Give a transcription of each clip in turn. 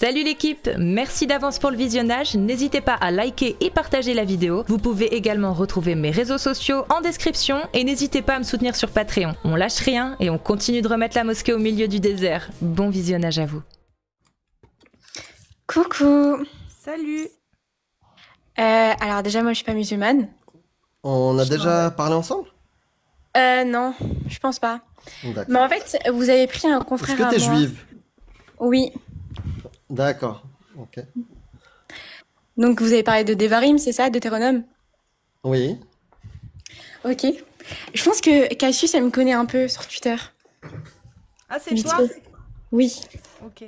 Salut l'équipe, merci d'avance pour le visionnage, n'hésitez pas à liker et partager la vidéo. Vous pouvez également retrouver mes réseaux sociaux en description et n'hésitez pas à me soutenir sur Patreon. On lâche rien et on continue de remettre la mosquée au milieu du désert. Bon visionnage à vous. Coucou. Salut. Alors déjà moi je suis pas musulmane. On a déjà parlé ensemble? Non, je pense pas. D'accord. Mais en fait, vous avez pris un confrère Est-ce que t'es à moi. juive? Oui. D'accord, ok. Donc vous avez parlé de Devarim, c'est ça, Deutéronome? Oui. Ok. Je pense que Cassius, elle me connaît un peu sur Twitter. Ah c'est Vite toi? fait. Oui. Ok.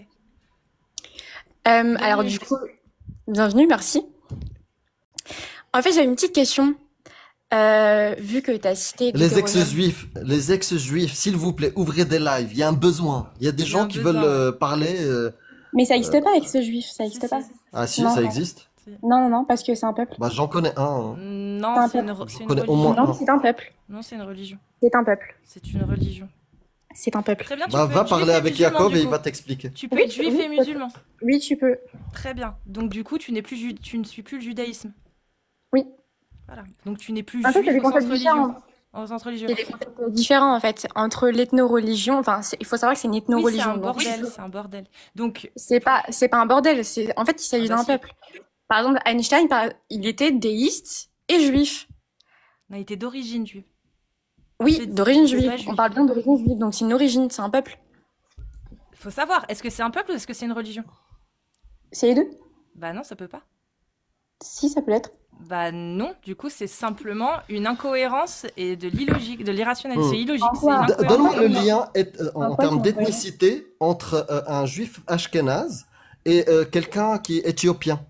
Alors du coup, bienvenue, merci. En fait, j'avais une petite question. Vu que tu as cité Les Deutéronome. ex-juifs, s'il vous plaît, ouvrez des lives. Il y a un besoin. Il y a des gens qui veulent parler. Mais ça n'existe pas, ex-juif, ça n'existe pas. Ah si, Non. ça existe. Non, parce que c'est un peuple. Bah j'en connais un. Hein. Non, c'est une Je connais au religion. moins Non, un. c'est un peuple. Non, c'est une religion. C'est un peuple. C'est une religion. C'est un peuple. Très bien, tu Bah peux va être juif parler et avec musulman, Jacob du et il coup. va t'expliquer. Tu peux Oui, être juif oui, et musulman. Oui, tu peux. Très bien. Donc du coup, tu n'es plus tu ne suis plus le judaïsme. Oui. Voilà. Donc tu n'es plus En fait, juif il y a des au sens concepts religion. différents. Au sens religieux. Il y a des concepts différents, en fait, entre l'ethno-religion. Enfin, il faut savoir que c'est une Oui, c'est ethno-religion. un donc bordel, c'est un bordel. Donc, c'est pas un bordel. En fait, il s'agit bah d'un si. peuple. Par exemple, Einstein, il était déiste et juif. on a été d'origine juive. Oui, C'est- d'origine c'est juive. pas juif. On parle bien d'origine juive, donc c'est une origine, c'est un peuple. Faut savoir, est-ce que c'est un peuple ou est-ce que c'est une religion? C'est les deux? Bah non, ça peut pas. Si, ça peut l'être. Bah non, du coup, c'est simplement une incohérence et de l'illogique, de l'irrationnel. Hmm. C'est illogique, c'est Quoi une incohérence. Donne-moi le lien en Pourquoi termes c'est d'ethnicité entre un juif ashkénaze et quelqu'un qui est éthiopien.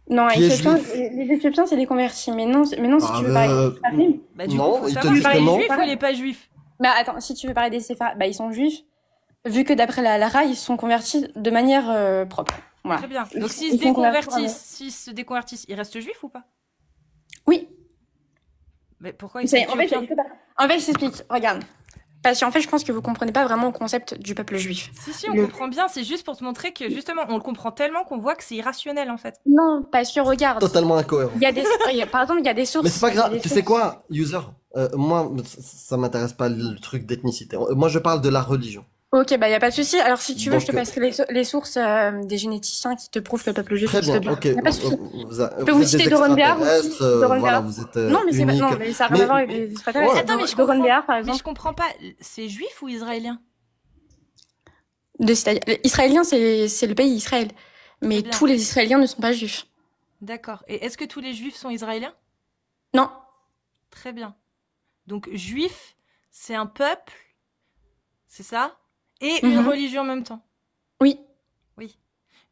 Non, Qui est les Éthiopiens, c'est des convertis. Mais non, si Ah, tu veux parler des Sépharimes. Bah du Non, coup, faut ils te savoir, disent que il est non. juif ou il est pas juif? Bah attends, si tu veux parler des Sépharimes, bah ils sont juifs. Vu que d'après la Lara, ils sont convertis de manière propre. Voilà. Très bien. Ils- Donc s'ils ils se sont convertis, déconvertissent, ils restent juifs ou pas? Oui. Mais pourquoi ils sont En fait, éthiopiens? je t'explique. Regarde. Parce qu'en fait, je pense que vous comprenez pas vraiment le concept du peuple juif. Si, on comprend bien, c'est juste pour te montrer que justement, on le comprend tellement qu'on voit que c'est irrationnel en fait. Non, parce que regarde. Totalement incohérent. Par exemple, il y a des sources. Mais c'est pas il y a grave. des Tu sais sources. quoi, user? Moi, ça m'intéresse pas le truc d'ethnicité. Moi, je parle de la religion. Ok, bah y a pas de souci. Alors si tu veux, je te Donc, passerai les sources des généticiens qui te prouvent que le peuple juif Très existe bien, bien. ok. Y a pas de souci. Vous peux vous êtes des citer Doron Béar aussi, extraterrestres, Doron voilà, Béar. vous êtes Non, mais uniques. non, mais ça n'a rien à voir avec les extraterrestres. Ouais. Attends, mais je Doron comprends. Béar, par Mais exemple. je comprends pas, c'est juif ou israélien? Israélien, c'est le pays Israël. Mais bien. tous les Israéliens ne sont pas juifs. D'accord. Et est-ce que tous les juifs sont israéliens? Non. Très bien. Donc juif, c'est un peuple, c'est ça? Et une Mhm. religion en même temps. Oui. Oui.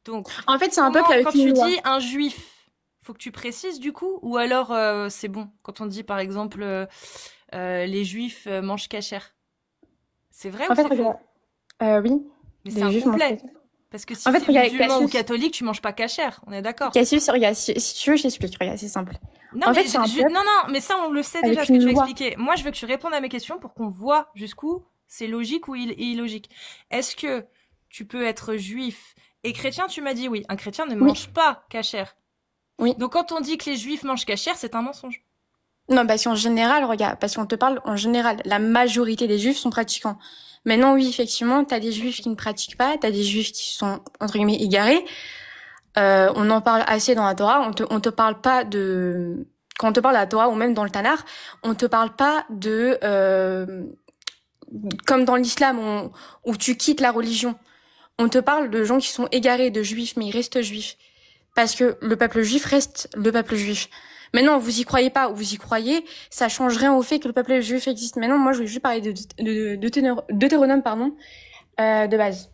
Donc, En fait, c'est un comment, peuple avec quand une tu loi. dis un juif, faut que tu précises du coup? Ou alors c'est bon, quand on dit par exemple les juifs mangent cachère. C'est vrai En ou fait, c'est faux? regarde. Oui. Mais Les c'est juifs incomplet. mangent- Parce que si En fait, t'es regarde, musulman ou Cassius- catholique, tu manges pas cachère, on est d'accord? Cassius, regarde, si tu veux, je t'explique. Regarde, c'est simple. Non, En mais fait, c'est un peuple non, mais ça, on le sait avec déjà, ce que tu une as loi. expliqué. Moi, je veux que tu répondes à mes questions pour qu'on voit jusqu'où c'est logique ou illogique. Est-ce que tu peux être juif et chrétien? Tu m'as dit oui. Un chrétien ne Oui. mange pas cachère. Oui. Donc, quand on dit que les juifs mangent cachère, c'est un mensonge. Non, parce qu'en général, regarde, parce qu'on te parle en général, la majorité des juifs sont pratiquants. Maintenant, oui, effectivement, t'as des juifs qui ne pratiquent pas, t'as des juifs qui sont, entre guillemets, égarés. On en parle assez dans la Torah, on te parle pas de... Quand on te parle de la Torah, ou même dans le Tanakh, on te parle pas de... comme dans l'islam, où tu quittes la religion. On te parle de gens qui sont égarés, de juifs, mais ils restent juifs. Parce que le peuple juif reste le peuple juif. Maintenant, vous y croyez pas ou vous y croyez, ça change rien au fait que le peuple juif existe. Maintenant, moi, je voulais juste parler de Deutéronome, pardon, de base.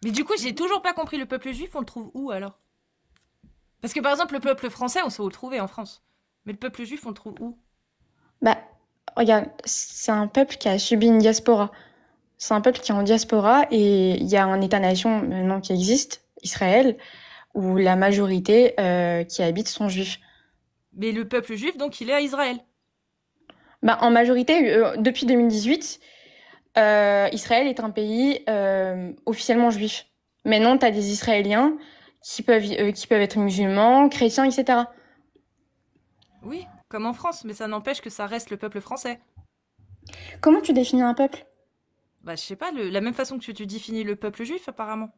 Mais du coup, j'ai toujours pas compris. Le peuple juif, on le trouve où alors? Parce que par exemple, le peuple français, on sait où le trouver en France. Mais le peuple juif, on le trouve où? Bah, regarde, c'est un peuple qui a subi une diaspora. C'est un peuple qui est en diaspora et il y a un État-nation maintenant qui existe, Israël, où la majorité qui habite sont juifs. Mais le peuple juif, donc, il est à Israël. Bah, en majorité, depuis 2018, Israël est un pays officiellement juif. Mais non, t'as des Israéliens qui peuvent être musulmans, chrétiens, etc. Oui, comme en France, mais ça n'empêche que ça reste le peuple français. Comment tu définis un peuple? Bah, je sais pas, la même façon que tu définis le peuple juif, apparemment.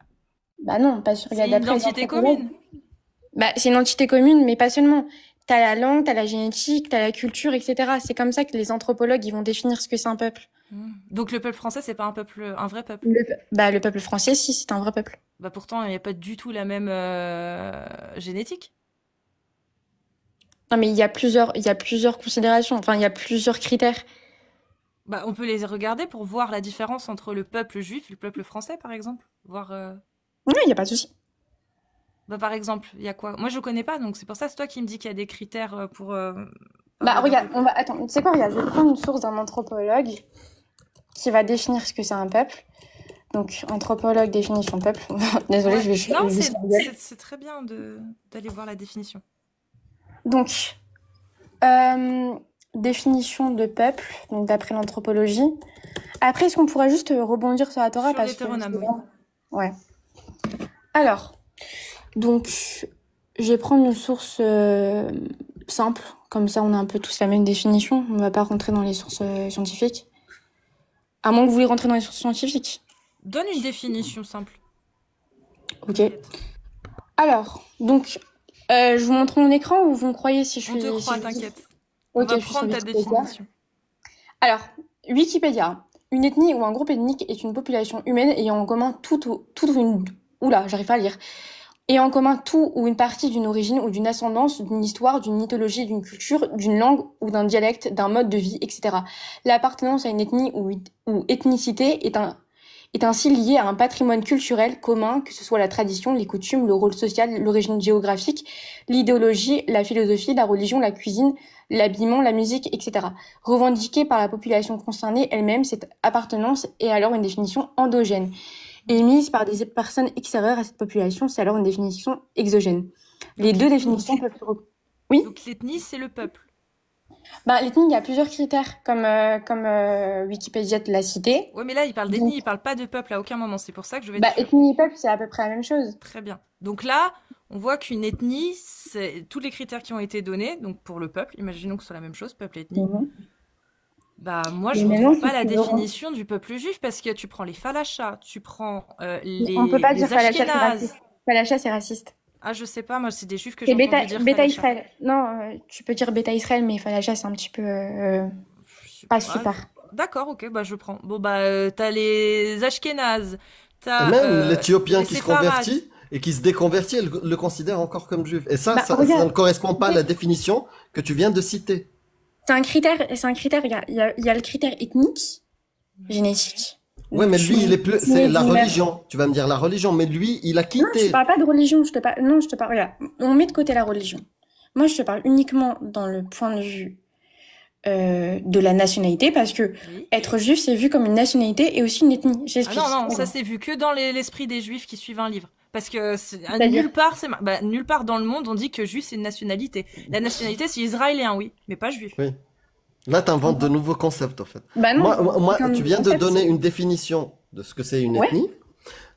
Bah non, pas sûr. C'est une D'après les identité anthropologues. commune. Bah, c'est une entité commune, mais pas seulement. T'as la langue, t'as la génétique, t'as la culture, etc. C'est comme ça que les anthropologues, ils vont définir ce que c'est un peuple. Donc le peuple français, c'est pas un vrai peuple. Le peuple français, si, c'est un vrai peuple. Bah pourtant, il n'y a pas du tout la même génétique. Non, mais il y a plusieurs considérations. Enfin, il y a plusieurs critères. Bah, on peut les regarder pour voir la différence entre le peuple juif et le peuple français, par exemple. Voir. Oui, il y a pas de souci. Bah, par exemple, il y a quoi? Moi, je connais pas, donc c'est pour ça, c'est toi qui me dis qu'il y a des critères pour. Bah, regarde, attends, tu sais quoi, regarde, je vais prendre une source d'un anthropologue qui va définir ce que c'est un peuple. Donc, anthropologue, définition peuple. Désolée, Ouais. je vais Non, je c'est très bien d'aller voir la définition. Donc, définition de peuple, donc d'après l'anthropologie. Après, est-ce qu'on pourrait juste rebondir sur la Torah Sur parce que l'hétéronome, oui. ouais. Alors, donc, je vais prendre une source simple, comme ça on a un peu tous la même définition. On va pas rentrer dans les sources scientifiques. À moins que vous voulez rentrer dans les sources scientifiques. Donne une définition simple. Ok. Alors, donc, je vous montre mon écran ou vous me croyez si je On suis... te croit, si je dis- t'inquiète. On Ok, va je suis sur prendre ta Wikipédia. définition. Alors, Wikipédia. Une ethnie ou un groupe ethnique est une population humaine ayant en commun Oula, j'arrive pas à lire. Ayant en commun tout ou une partie d'une origine ou d'une ascendance, d'une histoire, d'une mythologie, d'une culture, d'une langue ou d'un dialecte, d'un mode de vie, etc. L'appartenance à une ethnie ou ethnicité est ainsi liée à un patrimoine culturel commun, que ce soit la tradition, les coutumes, le rôle social, l'origine géographique, l'idéologie, la philosophie, la religion, la cuisine, l'habillement, la musique, etc. Revendiquée par la population concernée elle-même, cette appartenance est alors une définition endogène. Émise par des personnes extérieures à cette population, c'est alors une définition exogène. Les deux définitions peuvent se Oui. Donc l'ethnie, c'est le peuple. Bah, l'ethnie, il y a plusieurs critères, comme Wikipédia te l'a cité. Ouais, mais là, il parle d'ethnie, il parle pas de peuple à aucun moment. C'est pour ça que je vais Bah, être sûre. ethnie et peuple, c'est à peu près la même chose. Très bien. Donc là, on voit qu'une ethnie, c'est tous les critères qui ont été donnés. Donc pour le peuple, imaginons que ce soit la même chose, peuple, ethnie. Bah moi, je Mais ne maintenant, retrouve pas si la tu veux définition du peuple juif parce que tu prends les falachas, tu prends On peut pas les dire falacha, c'est ashkénazes. raciste. Falacha, c'est raciste. Ah, je sais pas, moi, c'est des juifs que C'est j'ai entendu dire Beta falacha. Israël. Non, tu peux dire Beta Israël, mais falacha, c'est un petit peu pas super. D'accord, ok, bah je prends. Bon, bah t'as les ashkénazes, Et t'as même l'Éthiopien les qui se séfarades. convertit et qui se déconvertit, elle le considère encore comme juif. Et ça, Bah, ça regarde. ne correspond pas à la définition que tu viens de citer. C'est un critère, regarde, il y a le critère ethnique, génétique. Ouais, mais lui, il est plus, c'est la Mais- religion. Tu vas me dire la religion, mais lui, il a Non, je quitté. te parle pas de religion, non, je te parle, regarde, on met de côté la religion. Moi, je te parle uniquement dans le point de vue de la nationalité, parce que Oui. être juif, c'est vu comme une nationalité et aussi une ethnie. Ah J'explique. non, ça c'est vu que dans l'esprit des juifs qui suivent un livre. Parce que C'est-à-dire nulle part dans le monde on dit que juif c'est une nationalité. La nationalité c'est israélien, oui, mais pas juif. Oui. Là, tu inventes de nouveaux concepts, en fait. Bah non. Moi, c'est un tu viens de concept. donner une définition de ce que c'est une Ouais. ethnie.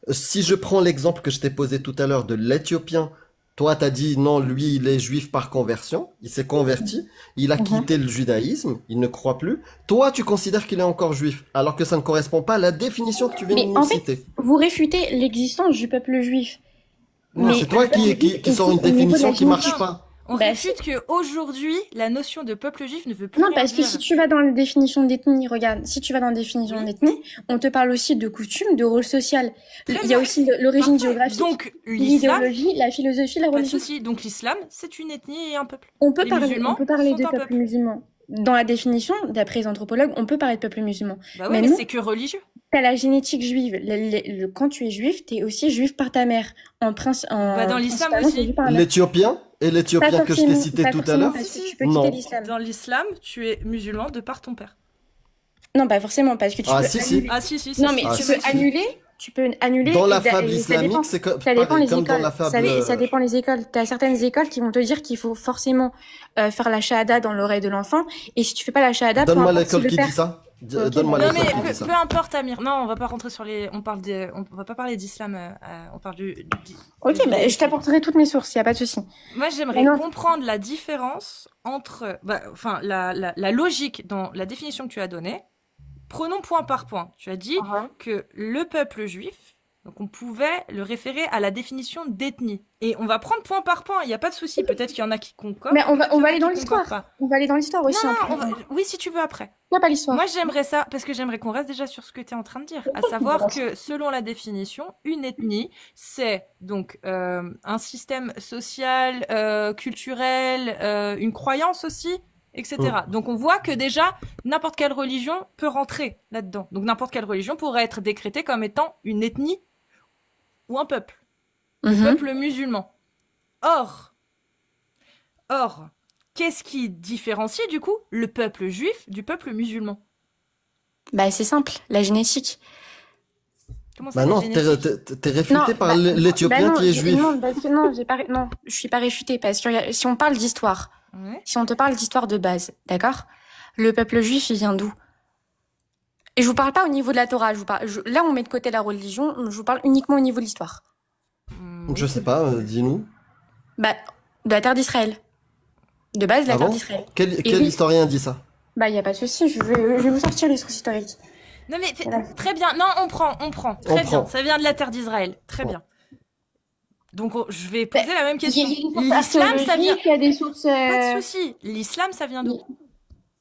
Si je prends l'exemple que je t'ai posé tout à l'heure de l'Éthiopien, toi, t'as dit non, lui, il est juif par conversion. Il s'est converti. Il a Mhm. quitté le judaïsme. Il ne croit plus. Toi, tu considères qu'il est encore juif, alors que ça ne correspond pas à la définition que tu viens Mais de en nous fait, citer. Vous réfutez l'existence du peuple juif. Non, mais c'est toi le peuple qui juif sort une existe au niveau de définition la qui marche génétique. pas. On Bah, réfute que aujourd'hui la notion de peuple juif ne veut plus Non, rien parce que dire. si tu vas dans la définition d'ethnie, regarde, si tu vas dans la définition Oui. d'ethnie, on te parle aussi de coutumes, de rôle social. Très Il y a bien. aussi l'origine Parfait. géographique, Donc l'islam, l'idéologie, la philosophie, la pas de religion. souci. Donc l'islam c'est une ethnie et un peuple. On peut Les parler musulmans de sont un peuple peuple. musulman. Dans la définition, d'après les anthropologues, on peut parler de peuple musulman. Bah oui, Mais mais non. c'est que religieux. T'as la génétique juive. Quand tu es juif, t'es aussi juif par ta mère. Bah, dans l'islam principalement, aussi. t'es juif par la mère. L'Éthiopien et Pas l'Éthiopien que je t'ai forcément, cité pas tout à forcément, l'heure. parce que Si, tu peux non. quitter l'islam. Dans l'islam, tu es musulman de par ton père. Non, pas forcément, parce que tu Ah, peux si, si. annuler. Ah si, si, Non, si, mais si. Ah, tu si, peux si. annuler. Dans la et fable ça islamique, dépend. c'est comme, Ça dépend pareil, les comme dans écoles. la fable. Ça dépend les écoles. T'as certaines écoles qui vont te dire qu'il faut forcément faire la shahada dans l'oreille de l'enfant. Et si tu fais pas la shahada, peu Donne-moi importe si l'école le qui père. dit ça. Donne-moi Non l'exemple mais qui dit ça. peu importe Amir. Non, on va pas rentrer sur les. On va pas parler d'islam. On parle Ok, bah, je t'apporterai toutes mes sources, y a pas de souci. Moi, j'aimerais Mais non. comprendre la différence entre, enfin, la logique dans la définition que tu as donnée. Prenons point par point. Tu as dit que le peuple juif, donc on pouvait le référer à la définition d'ethnie. Et on va prendre point par point. Il n'y a pas de souci. Peut-être qu'il y en a qui concordent. Mais on va peut-être qu'il y en a aller dans qui l'histoire. concordent pas. On va aller dans l'histoire aussi. Non, hein. oui, si tu veux après. Non, pas l'histoire. Moi, j'aimerais ça, parce que j'aimerais qu'on reste déjà sur ce que tu es en train de dire, à savoir que selon la définition, une ethnie, c'est donc un système social, culturel, une croyance aussi, etc. Donc on voit que déjà, n'importe quelle religion peut rentrer là-dedans. Donc n'importe quelle religion pourrait être décrétée comme étant une ethnie ou un peuple. Le peuple musulman. Or, qu'est-ce qui différencie du coup le peuple juif du peuple musulman? Bah, c'est simple, la génétique. Comment ça, Bah la non, génétique t'es réfuté par l'Éthiopien non, qui est juif. Non, parce que non, je suis pas réfutée parce que regarde, si on parle d'histoire, Ouais. si on te parle d'histoire de base, d'accord? Le peuple juif, il vient d'où? Et je vous parle pas au niveau de la Torah, là on met de côté la religion, je vous parle uniquement au niveau de l'histoire. Je sais pas, dis-nous. Bah, de la terre d'Israël. De base, la Ah terre bon d'Israël. Quel oui. historien dit ça? Bah, y a pas de souci, je vais vous sortir les sources historiques. Non mais Voilà. très bien. Non, on prend. Très bien. prend. Ça vient de la terre d'Israël. Très bien. Donc je vais poser la même Il y question. a des sources L'islam, ça vient. archéologiques, il y a des sources... Pas de souci. L'islam, ça vient d'où?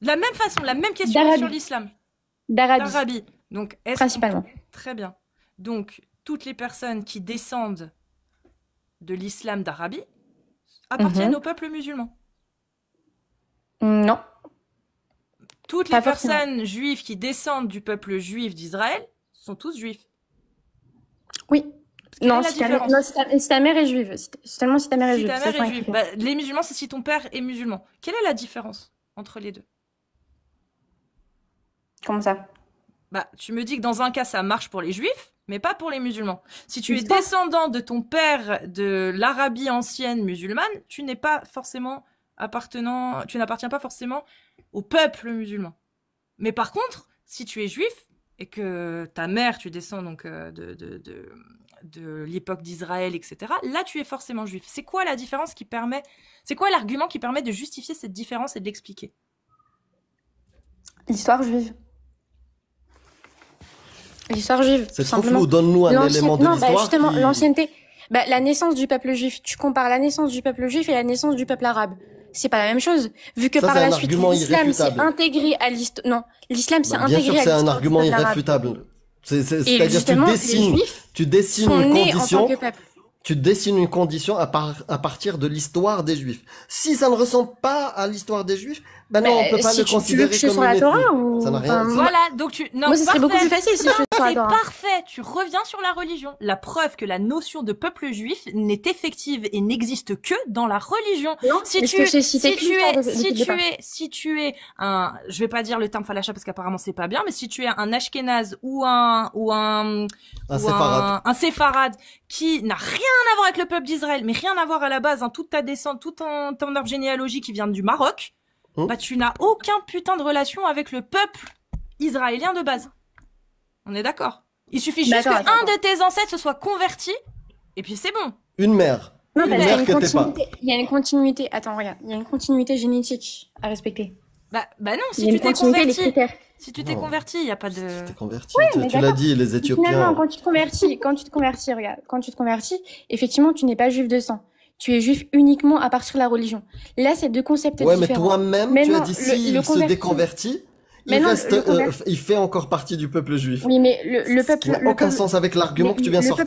De la même façon, la même question D'Arabie. sur l'islam. d'Arabie, D'Arabie. Donc principalement. Très bien. Donc toutes les personnes qui descendent de l'islam d'Arabie appartiennent au peuple musulman. Non. Toutes Pas les forcément. personnes juives qui descendent du peuple juif d'Israël sont tous juifs. Oui. Quelle est Non, la si ta, différence? non, si ta mère est juive. Seulement si ta mère est Si juive. ta ça, mère c'est est juive, inclus. les musulmans, c'est si ton père est musulman. Quelle est la différence entre les deux? Comment ça? Tu me dis que dans un cas, ça marche pour les juifs, mais pas pour les musulmans. Si tu es L'histoire. descendant de ton père de l'Arabie ancienne musulmane, tu n'appartiens pas forcément au peuple musulman. Mais par contre, si tu es juif et que ta mère, tu descends donc de l'époque d'Israël, etc., là, tu es forcément juif. C'est quoi la différence c'est quoi l'argument qui permet de justifier cette différence et de l'expliquer? L'histoire juive. L'histoire juive, C'est tout trop simplement. flou, donne-nous un élément de Non, l'histoire justement, qui... l'ancienneté. La naissance du peuple juif. Tu compares la naissance du peuple juif et la naissance du peuple arabe. C'est pas la même chose. Vu que Ça, par c'est un la suite, argument l'islam s'est irréfutable. intégré à l'histoire. Non, l'islam s'est Bah, bien intégré sûr, à c'est un l'histoire du argument peuple arabe. irréfutable. Et C'est-à-dire justement, les juifs tu dessines sont une nés en tant condition, que peuple. tu dessines une condition à partir de l'histoire des Juifs. Si ça ne ressemble pas à l'histoire des Juifs, ben non, on peut pas si le tu veux considérer que je comme sur une la ethnie. Torah ou... Ça n'a rien. enfin, Voilà, donc non, Moi, ce serait beaucoup plus facile si je fais sur la c'est Torah. parfait. Tu reviens sur la religion. La preuve que la notion de peuple juif n'est effective et n'existe que dans la religion. Non, Si parce tu, que j'ai cité si que tu l'histoire es, de- si depuis le tu départ. es, si tu es un, je vais pas dire le terme falacha parce qu'apparemment c'est pas bien, mais si tu es un ashkénaze ou un séfarade. un séfarade qui n'a rien à voir avec le peuple d'Israël, mais rien à voir à la base, toute ta descente, tout ton arbre généalogique qui vient du Maroc, tu n'as aucun putain de relation avec le peuple israélien de base. On est d'accord? Il suffit juste D'accord, qu'un de tes ancêtres se soit converti, et puis c'est bon. Une mère. Non, Une parce qu'il y a mère une que t'es pas. continuité. Il y a une continuité. Attends, regarde. Il y a une continuité génétique à respecter. Bah non, Il si y a tu une t'es continuité, les converti, critères. si tu t'es Non. converti, il y a pas de. T'es converti. mais Tu l'as d'accord. dit, les Finalement, Éthiopiens. quand tu te convertis, regarde. Quand tu te convertis, effectivement, tu n'es pas juif de sang. Tu es juif uniquement à partir de la religion. Là, c'est deux concepts Ouais, mais différents. toi-même, Mais tu as non, dit le s'il se converti- déconvertit, Mais il non, reste, le converti- il fait encore partie du peuple juif. Oui, mais le Ce qui peuple, n'a aucun sens avec l'argument que tu viens sortir.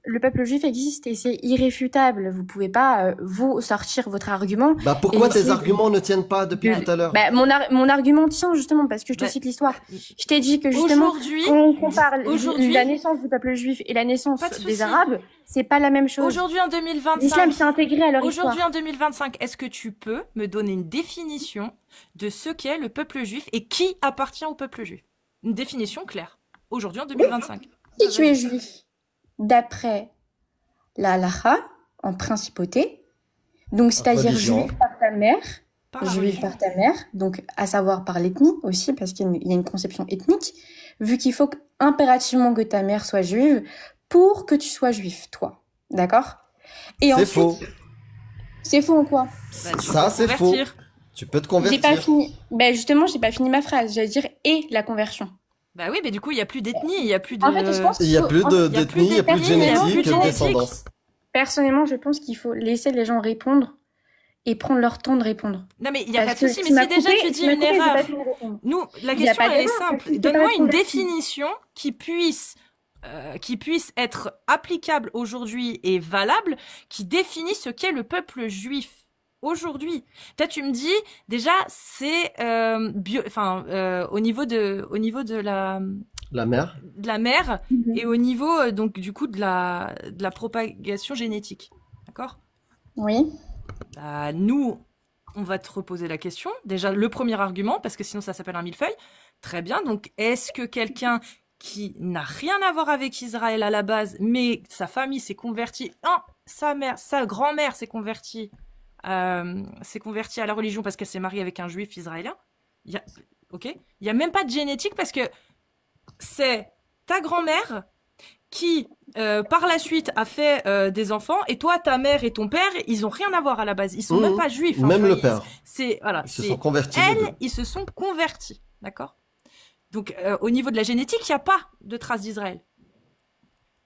Le peuple juif existe et c'est irréfutable. Vous pouvez pas, vous, sortir votre argument. Bah pourquoi Et tes c'est- arguments ne tiennent pas depuis Bah, tout à l'heure? Mon argument tient justement parce que je te Bah, cite l'histoire. Je t'ai dit que justement, Aujourd'hui, quand on compare aujourd'hui- la naissance du peuple juif et la naissance Pas de souci. des Arabes, c'est pas la même chose. aujourd'hui en 2025. L'islam s'est intégré à leur histoire. Aujourd'hui en 2025, est-ce que tu peux me donner une définition de ce qu'est le peuple juif et qui appartient au peuple juif? Une définition claire. Aujourd'hui en 2025. Si tu es juif, d'après la halakha, en principauté, donc c'est-à-dire religion. juif par ta mère, Par la juive religion. par ta mère, donc à savoir par l'ethnie aussi, parce qu'il y a une conception ethnique, vu qu'il faut impérativement que ta mère soit juive pour que tu sois juif, toi. D'accord? Et C'est ensuite, faux. c'est faux en quoi? Bah, tu Ça, peux c'est faux. convertir. Tu peux te J'ai pas convertir. fini. Ben justement, j'ai pas fini ma phrase. J'allais dire et la conversion. Bah oui, mais du coup, il n'y a plus d'ethnie, il n'y a plus de... En fait, je pense Il n'y a plus en fait, de il y a plus d'ethnie, il n'y a plus de d'ethnie, il y a génétique, plus de de génétique. descendance. personnellement, je pense qu'il faut laisser les gens répondre et prendre leur temps de répondre. Non, mais il n'y a pas Parce de que souci, tu mais m'as si déjà coupé, tu dis tu m'as une coupé, j'ai erreur, pas fini de répondre. nous, la Il y a question, pas elle est d'erreur, parce simple. que t'es Donne-moi pas une converti. définition qui puisse être applicable aujourd'hui et valable, qui définit ce qu'est le peuple juif aujourd'hui. Toi, tu me dis, déjà, c'est au niveau de La mère. la mère et au niveau donc du coup de la propagation génétique. D'accord? Oui. Nous, on va te reposer la question. Déjà, le premier argument, parce que sinon ça s'appelle un millefeuille. Très bien. Donc, est-ce que quelqu'un qui n'a rien à voir avec Israël à la base, mais sa famille s'est convertie, sa grand-mère s'est convertie à la religion parce qu'elle s'est mariée avec un juif israélien? Ok. Il y a même pas de génétique parce que c'est ta grand-mère qui, par la suite, a fait des enfants, et toi, ta mère et ton père, ils ont rien à voir à la base. Ils sont même pas juifs. Hein, Même tu vois, le père. Voilà, Ils se sont convertis. les deux. ils se sont convertis, d'accord? Donc, au niveau de la génétique, il n'y a pas de traces d'Israël.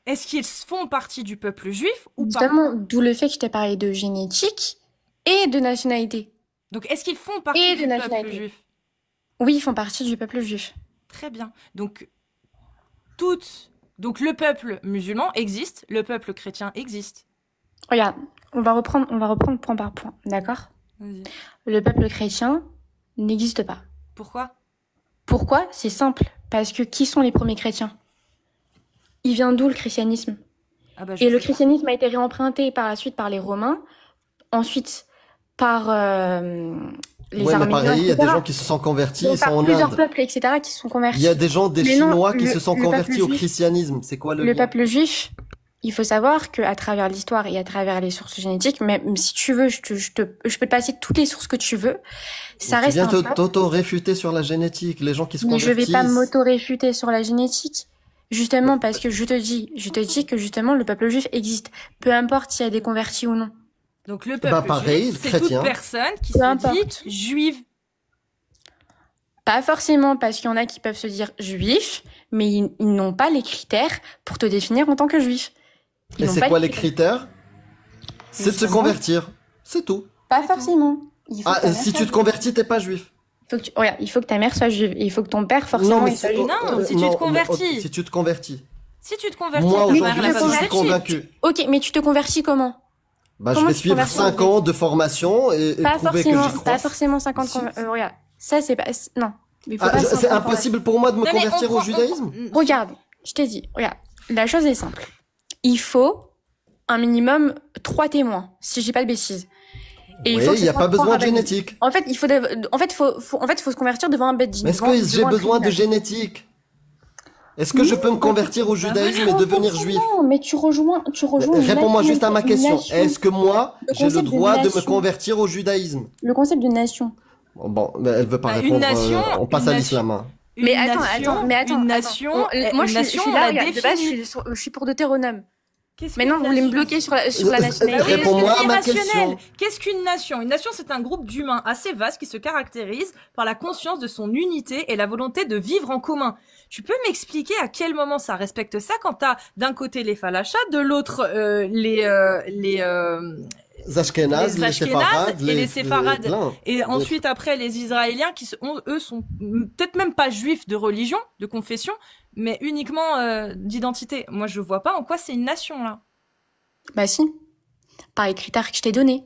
Est-ce qu'ils font partie du peuple juif ou pas? Justement, d'où le fait que je t'ai parlé de génétique et de nationalité. Donc, est-ce qu'ils font partie Et de du peuple nationalité. juif? Oui, ils font partie du peuple juif. Très bien. Donc, le peuple musulman existe, le peuple chrétien existe. Regarde, on va reprendre point par point, d'accord? Vas-y. Le peuple chrétien n'existe pas. Pourquoi? Pourquoi? C'est simple. Parce que qui sont les premiers chrétiens? Il vient d'où le christianisme? Ah bah, Et le christianisme a été réemprunté par la suite par les Romains, ensuite par les Ouais, mais Arméniens, pareil, il y a des etc. gens qui se sont convertis, Donc, ils sont par en plusieurs Inde. peuples, etc., qui se sont convertis. Il y a des gens, des Mais non, Chinois qui le- se sont le convertis peuple au juif- christianisme. C'est quoi le Le lien? peuple juif, il faut savoir qu'à travers l'histoire et à travers les sources génétiques, même si tu veux, je peux te passer toutes les sources que tu veux, ça Tu reste viens un peuple. t'auto-réfuter sur la génétique. Les gens qui se Mais je vais convertissent. pas m'auto-réfuter sur la génétique. Justement, parce que je te dis que justement, le peuple juif existe. Peu importe s'il y a des convertis ou non. Donc le Bah, peuple pareil, juif, le c'est chrétien. toute personne qui Peu se importe. dit juive. Pas forcément, parce qu'il y en a qui peuvent se dire juifs, mais ils n'ont pas les critères pour te définir en tant que juif. Ils Et n'ont c'est pas quoi les critères? C'est de se Justement. convertir. C'est tout. Pas forcément. Il faut que ta mère Si soit tu te convertis, t'es pas juif. Regarde, il faut que ta mère soit juive. Et il faut que ton père, forcément, il soit juif. Non, si tu te convertis. Si tu te convertis. Si tu te convertis, Moi, ta oui, mère aujourd'hui, l'a je pas si je suis converti. convaincu, Ok, mais tu te convertis comment? bah, je Comment vais tu te suivre convertis 5 ans de formation et Pas prouver que forcément, j'y pas crois. forcément 50 Si. regarde, ça c'est pas... Non. Mais faut pas C'est 50 impossible pour moi de me Non, mais convertir on au prend- judaïsme. Regarde, je t'ai dit, regarde, la chose est simple. Il faut un minimum 3 témoins, si je dis pas de bêtises. Et Oui, faut que il ce n'y a soit pas 3 besoin de rabbins. génétique. En fait, faut se convertir devant un beddin. Mais est-ce devant- que j'ai devant un besoin de tribunal. génétique? Est-ce que je peux me convertir au judaïsme et devenir juif? Non, mais tu rejoins. Réponds-moi juste à ma une question. nation. Est-ce que moi, Le j'ai le concept de droit de me nation. convertir au judaïsme? Le concept de nation. Bon, mais elle veut pas Bah, une répondre. nation, On passe une à nation. l'islam. Hein. Une Mais nation, attends. Une nation, moi, une je nation, suis on là, la regarde, de base, définit. je suis pour Deutéronome. Qu'est-ce Maintenant, qu'une vous voulez me nation? bloquer sur la Bah nationalité. oui, Réponds-moi parce que à ma c'est question. irrationnel. Qu'est-ce qu'une nation? Une nation, c'est un groupe d'humains assez vaste qui se caractérise par la conscience de son unité et la volonté de vivre en commun. Tu peux m'expliquer à quel moment ça respecte ça quand t'as d'un côté les falachas, de l'autre les Ashkénazes, les séfarades, et les séfarades. plein. Et ensuite, après, les Israéliens qui, eux, sont peut-être même pas juifs de religion, de confession, mais uniquement d'identité. Moi, je vois pas en quoi c'est une nation, là. Bah si. Par les critères que je t'ai donnés.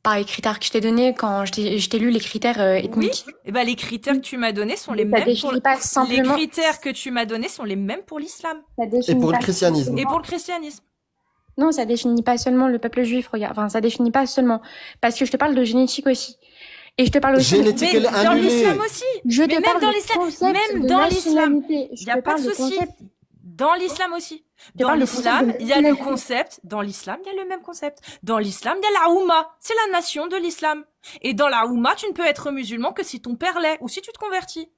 Par les critères que je t'ai donnés quand je t'ai lu les critères ethniques. Et ben, les critères que tu m'as donnés sont les Ça mêmes définit pour... pas Les simplement... critères que tu m'as donnés sont les mêmes pour l'islam ça Et définit pour le pas christianisme. simplement- et pour le christianisme. Non, ça définit pas seulement le peuple juif, regarde. Enfin, ça définit pas seulement. Parce que je te parle de génétique aussi. Et je te parle aussi... Génétique, Mais elle est dans annulée. l'islam aussi. Je Mais te même parle dans du l'islam, concept même de dans l'islam, nationalité. Je y a te pas parle de du souci. concept Dans l'islam aussi. Je Dans parle de l'islam, concept de- il y a le concept. Dans l'islam, il y a le même concept. Dans l'islam, il y a la Oumma. C'est la nation de l'islam. Et dans la Oumma, tu ne peux être musulman que si ton père l'est ou si tu te convertis.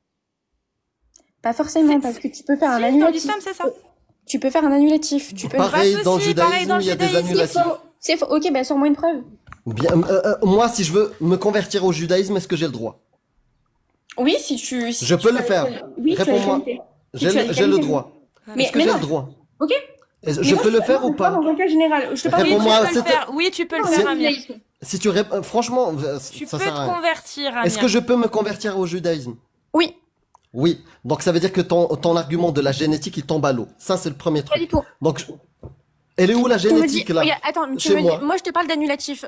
Pas forcément, C'est- parce que tu peux faire un Si, dans annulatif. l'islam, c'est ça. Tu peux faire un annulatif. Tu peux. Pareil, Pas de dans le souci, pareil, dans judaïsme, le il y a des judaïsme. annulatifs. C'est faux. Ok, bah sors-moi une preuve. Bien, moi, si je veux me convertir au judaïsme, est-ce que j'ai le droit? Oui, si tu. si Je tu peux le as- faire. Oui, tu as les Réponds-moi. qualités. J'ai tu as le, les j'ai le qualités. droit. Mais- Est-ce que mais j'ai non. le droit? Ok. Je peux le faire ou pas? Dans un cas général. Je te parle Oui, Réponds-moi, tu peux le c'était- faire. Oui, tu peux le Non, faire, le Amir. judaïsme. Si tu réponds, franchement, Tu ça peux sert te à rien. convertir, Amir. Est-ce que je peux me convertir au judaïsme? Oui, Oui. Donc ça veut dire que ton argument de la génétique, il tombe à l'eau. Ça, c'est le premier pas du truc. tout. Donc, elle est où la Tu me dis, génétique, là? regarde, attends, tu Chez me moi. dis, moi je te parle d'annulatif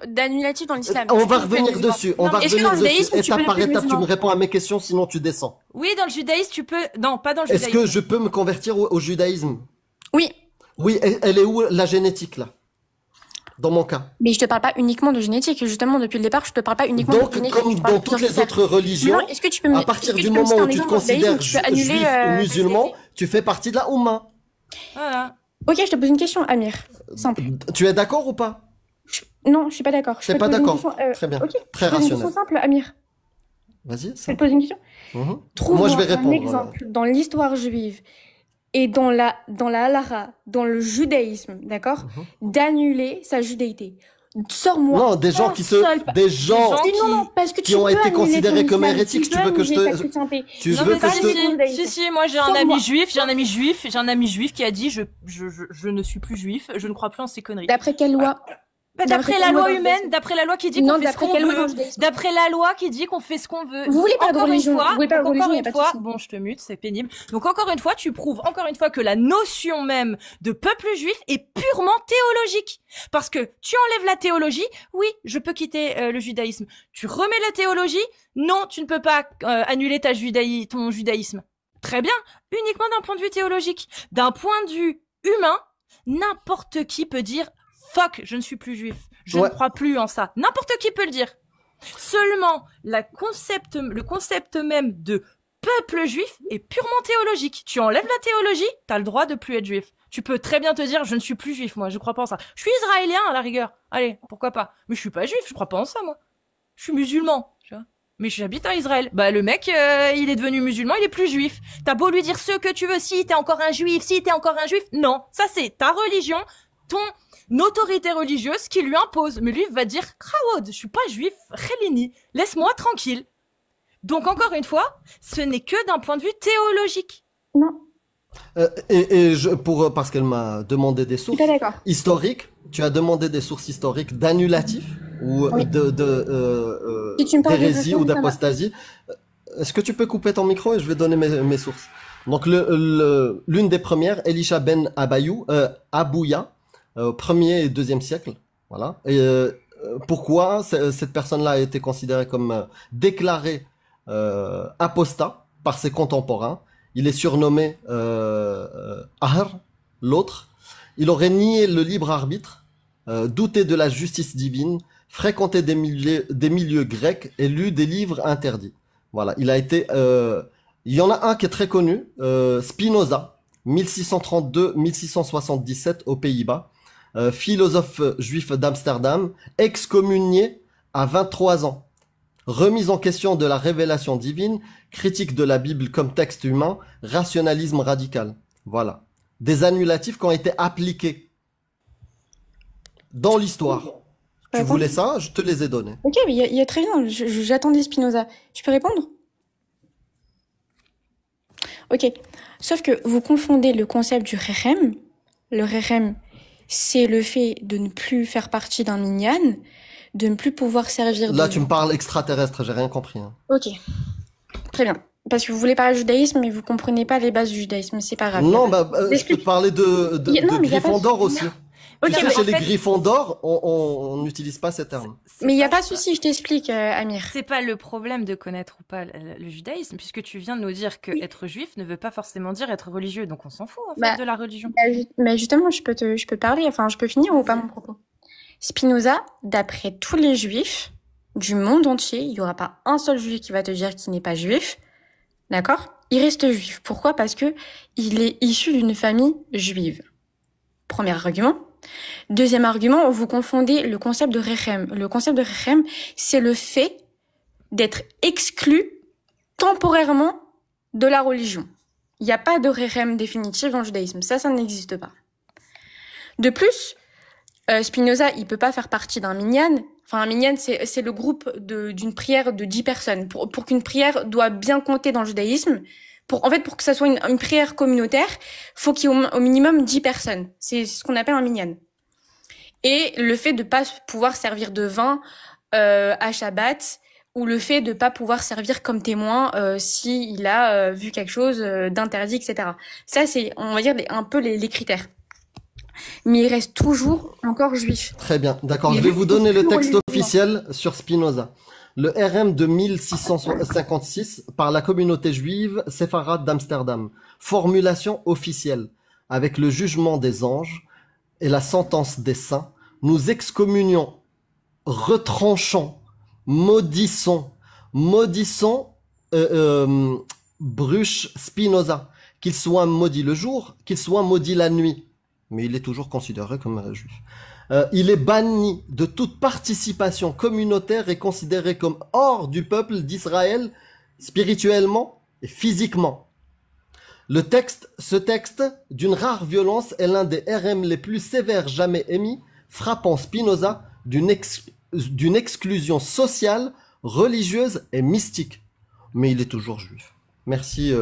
dans l'islam. On Tu va peux revenir faire musulman. dessus. On Non, va mais est-ce que revenir dans le dessus. judaïsme, tu peux Étape par faire étape, tu musulman me réponds à mes questions, sinon tu descends. Oui, dans le judaïsme, tu peux. Non, pas dans le Est-ce judaïsme. que je peux me convertir au judaïsme? Oui, Oui, elle est où la génétique, là? Dans mon cas. mais je te parle pas uniquement de génétique. Justement, depuis le départ, je te parle pas uniquement de Donc, génétique. comme je parle dans de toutes les critères. autres religions, Maintenant, est-ce que tu peux me à partir est-ce que du tu peux me moment citer où un tu te exemple dans le judaïsme considères où tu peux annuler, juif ou musulman, la tu fais partie de la Oumma. Voilà. Ok, je te pose une question, Amir. Simple. Tu es d'accord ou pas? Non, je suis pas d'accord. Je T'es peux te pas poser une d'accord. question, Très bien. Ok, Très je te pose une question rationnel. simple, Amir. Vas-y, Je ça. te pose une question. Mhm. Trouve Moi, je vais un répondre. exemple dans l'histoire juive et dans la halakha, dans le judaïsme, d'accord, d'annuler sa judaïté. Sors-moi. Non, des gens un qui se, seul- des gens, gens Oui, qui- non, non, parce que qui tu ont peux été annuler considérés ton comme islam, hérétiques, tu veux que je annuler ta te, chrétienté. tu Non, veux mais que si, je te, si, moi j'ai un Sors-moi. ami juif, j'ai un ami juif qui a dit je ne suis plus juif, je ne crois plus en ces conneries. D'après quelle loi? Bah, d'après d'après la quelle loi loi dans le humaine, judaïsme d'après la loi qui dit Non, qu'on fait ce d'après qu'on quelle loi dans veut, le judaïsme? d'après la loi qui dit qu'on fait ce qu'on veut. Vous voulez pas de Encore une religion, fois, vous voulez pas de donc religion, encore y a une pas de fois, souci. bon, je te mute, c'est pénible. Donc encore une fois, tu prouves encore une fois que la notion même de peuple juif est purement théologique. Parce que tu enlèves la théologie, oui, je peux quitter le judaïsme. Tu remets la théologie, non, tu ne peux pas annuler ton judaïsme. Très bien, uniquement d'un point de vue théologique. D'un point de vue humain, n'importe qui peut dire « fuck, je ne suis plus juif, je Ouais. ne crois plus en ça ». N'importe qui peut le dire. Seulement, le concept même de peuple juif est purement théologique. Tu enlèves la théologie, t'as le droit de plus être juif. Tu peux très bien te dire « je ne suis plus juif, moi, je crois pas en ça ». Je suis israélien, à la rigueur. Allez, pourquoi pas. Mais je suis pas juif, je crois pas en ça, moi. Je suis musulman, tu vois. Mais j'habite en Israël. Bah le mec, il est devenu musulman, il est plus juif. T'as beau lui dire ce que tu veux, si t'es encore un juif, non. Ça c'est ta religion, ton autorité religieuse qui lui impose. Mais lui il va dire, Krawod, je suis pas juif, Khelini, laisse-moi tranquille. Donc encore une fois, ce n'est que d'un point de vue théologique. Non, parce qu'elle m'a demandé des je suis sources pas d'accord. historiques, tu as demandé des sources historiques d'annulatifs ou Oui. Si tu me parles d'hérésie de ou ça va. d'apostasie. Est-ce que tu peux couper ton micro et je vais donner mes sources? Donc l'une des premières, Elisha ben Abouya, 1er et 2e siècle. Voilà. Et pourquoi cette personne-là a été considérée comme déclarée apostat par ses contemporains? Il est surnommé Ahr, l'autre. Il aurait nié le libre arbitre, douté de la justice divine, fréquenté des milieux grecs et lu des livres interdits. Voilà, il a été... il y en a un qui est très connu, Spinoza, 1632-1677 aux Pays-Bas, philosophe juif d'Amsterdam, excommunié à 23 ans. Remise en question de la révélation divine, critique de la Bible comme texte humain, rationalisme radical. Voilà. Des annulatifs qui ont été appliqués dans l'histoire. Tu Attends. voulais ça, je te les ai donnés. Ok, mais il y a très bien, j'attendais Spinoza. Tu peux répondre? Ok, sauf que vous confondez le concept du rérem. Le rérem, c'est le fait de ne plus faire partie d'un minyan, de ne plus pouvoir servir Là, de... tu me parles extraterrestre, j'ai rien compris. Hein. Ok, très bien. Parce que vous voulez parler judaïsme, mais vous comprenez pas les bases du judaïsme, c'est pas grave. Non, bah, je peux Explique. te parler de Non, mais y a pas de- Gryffondor aussi. Ok, Tu sais, mais chez en les fait- Gryffondor, on n'utilise pas ces termes. Mais il y a pas de souci, je t'explique, Amir. C'est pas le problème de connaître ou pas le judaïsme, puisque tu viens de nous dire que Oui. être juif ne veut pas forcément dire être religieux, donc on s'en fout en fait Bah, de la religion. Mais justement, je peux te parler, enfin, je peux finir ou pas mon propos? Spinoza, d'après tous les juifs du monde entier, il y aura pas un seul juif qui va te dire qu'il n'est pas juif. D'accord? il reste juif. Pourquoi? Parce que il est issu d'une famille juive. Premier argument. Deuxième argument, vous confondez le concept de rechem. Le concept de rechem, c'est le fait d'être exclu temporairement de la religion. Il n'y a pas de rechem définitif dans le judaïsme. Ça n'existe pas. De plus, Spinoza, il peut pas faire partie d'un minyan. Enfin, un minyan, c'est le groupe d'une prière de 10 personnes. Pour qu'une prière doit bien compter dans le judaïsme, pour que ça soit une prière communautaire, faut qu'il y ait au minimum 10 personnes. C'est ce qu'on appelle un minyan. Et le fait de pas pouvoir servir de vin à Shabbat, ou le fait de pas pouvoir servir comme témoin si il a vu quelque chose d'interdit, etc. Ça, c'est, on va dire, un peu les critères. Mais il reste toujours encore juif. Très bien, d'accord. Je vais vous donner le texte officiel sur Spinoza. Le RM de 1656 par la communauté juive séfarade d'Amsterdam. Formulation officielle. Avec le jugement des anges et la sentence des saints, nous excommunions, retranchons, maudissons, Bruch Spinoza, qu'il soit maudit le jour, qu'il soit maudit la nuit. Mais il est toujours considéré comme un juif. Il est banni de toute participation communautaire et considéré comme hors du peuple d'Israël, spirituellement et physiquement. Ce texte, d'une rare violence, est l'un des RM les plus sévères jamais émis, frappant Spinoza d'une exclusion sociale, religieuse et mystique. Mais il est toujours juif. Merci.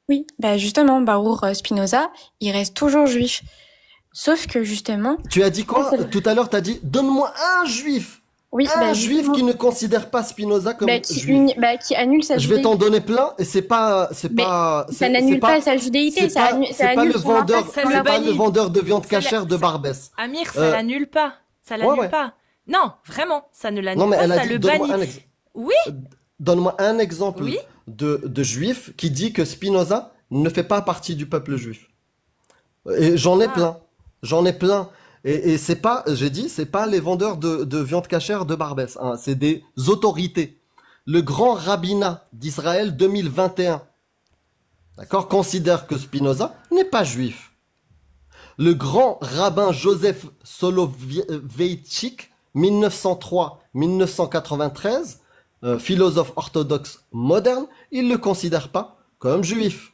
Oui, bah justement, Baruch Spinoza, il reste toujours juif. Sauf que justement... Tu as dit quoi? Tout à l'heure, tu as dit, donne-moi un juif. Oui, un juif qui ne considère pas Spinoza comme juif. Qui annule sa judaïté. Je vais t'en donner plein, et ça n'annule pas sa judéité, ça annule c'est pas le vendeur de viande cachère de Barbès. Amir, ça l'annule pas. Ça l'annule pas. Non, vraiment, ça ne l'annule pas, ça le bannit. Oui. Donne-moi un exemple de juif qui dit que Spinoza ne fait pas partie du peuple juif. Et j'en ai plein. J'en ai plein. Et c'est pas, j'ai dit, c'est pas les vendeurs de viande cachère de Barbès. Hein, c'est des autorités. Le grand rabbinat d'Israël 2021, d'accord, considère que Spinoza n'est pas juif. Le grand rabbin Joseph Soloveitchik, 1903-1993, philosophe orthodoxe moderne, il ne le considère pas comme juif.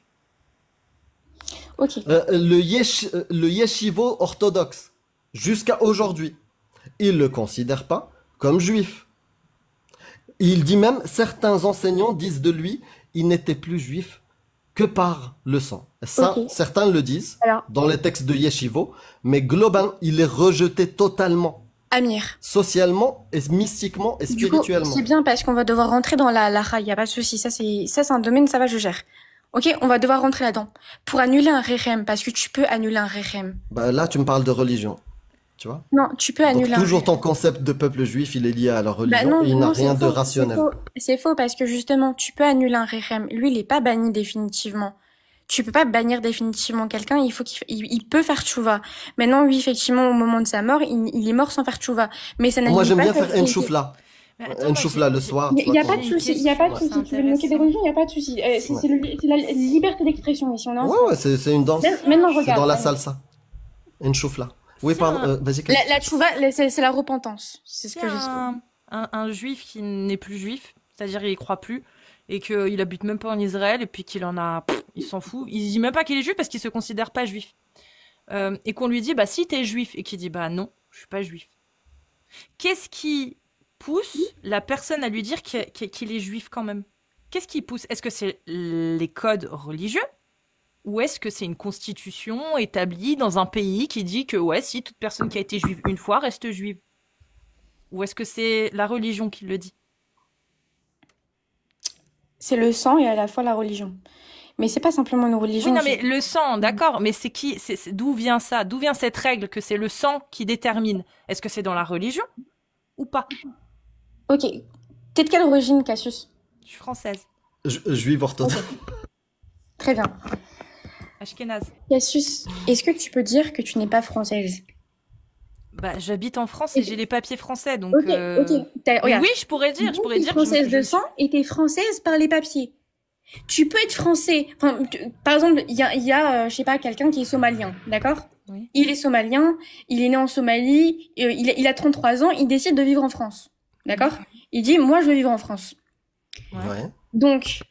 Okay. Le yeshivo orthodoxe, jusqu'à aujourd'hui, il ne le considère pas comme juif. Il dit même, certains enseignants disent de lui, il n'était plus juif que par le sang. Ça, certains le disent dans les textes de yeshivo, mais globalement, il est rejeté totalement. Amir. Socialement, et mystiquement et spirituellement. C'est bien parce qu'on va devoir rentrer dans la il n'y a pas de souci. Ça, c'est un domaine, ça va, je gère. Ok, on va devoir rentrer là-dedans. Pour annuler un rechem, parce que tu peux annuler un rechem. Bah là, tu me parles de religion. Tu vois? Non, tu peux annuler. Donc, toujours ton concept de peuple juif, il est lié à la religion. Non, et il n'a rien de rationnel. C'est faux parce que justement, tu peux annuler un rechem. Lui, il n'est pas banni définitivement. Tu peux pas bannir définitivement quelqu'un, il peut faire tchouva. Maintenant, oui, effectivement, au moment de sa mort, il est mort sans faire tchouva. Mais ça n'annule pas. Moi, j'aime bien faire une choufla. Une choufla le soir. Il n'y a pas de souci, il n'y a pas de souci. Tu veux me moquer des religions, il n'y a pas de souci. C'est la liberté d'expression ici. Ouais, c'est une danse. Maintenant, regarde. C'est dans la salsa. Une choufla. Oui, pardon, vas-y. La tchouva, c'est la repentance. C'est ce que j'espère. Un juif qui n'est plus juif, c'est-à-dire il y croit plus, et qu'il habite même pas en Israël, et puis qu'il en a... il s'en fout. Il dit même pas qu'il est juif parce qu'il se considère pas juif. Et qu'on lui dit, bah si t'es juif, et qu'il dit, bah non, je suis pas juif. Qu'est-ce qui pousse la personne à lui dire qu'il est juif quand même? Qu'est-ce qui pousse? Est-ce que c'est les codes religieux? Ou est-ce que c'est une constitution établie dans un pays qui dit que, ouais, si toute personne qui a été juive une fois reste juive? Ou est-ce que c'est la religion qui le dit? C'est le sang et à la fois la religion. Mais c'est pas simplement une religion. Oui, non, mais le sang, d'accord, mais c'est qui, d'où vient ça? D'où vient cette règle que c'est le sang qui détermine? Est-ce que c'est dans la religion ou pas? Ok. T'es de quelle origine, Cassius? Je suis française. Juive orthodoxe. Okay. Très bien. Ashkenaz. Cassius, est-ce que tu peux dire que tu n'es pas française? Bah, j'habite en France et j'ai les papiers français, donc... Ok. Oui, je pourrais dire. T'es française de sang et t'es française par les papiers. Tu peux être français. Enfin, par exemple, il y a je sais pas, quelqu'un qui est somalien, d'accord? Oui. Il est somalien, il est né en Somalie, il a 33 ans, il décide de vivre en France, d'accord? Il dit, moi, je veux vivre en France. Ouais. Donc,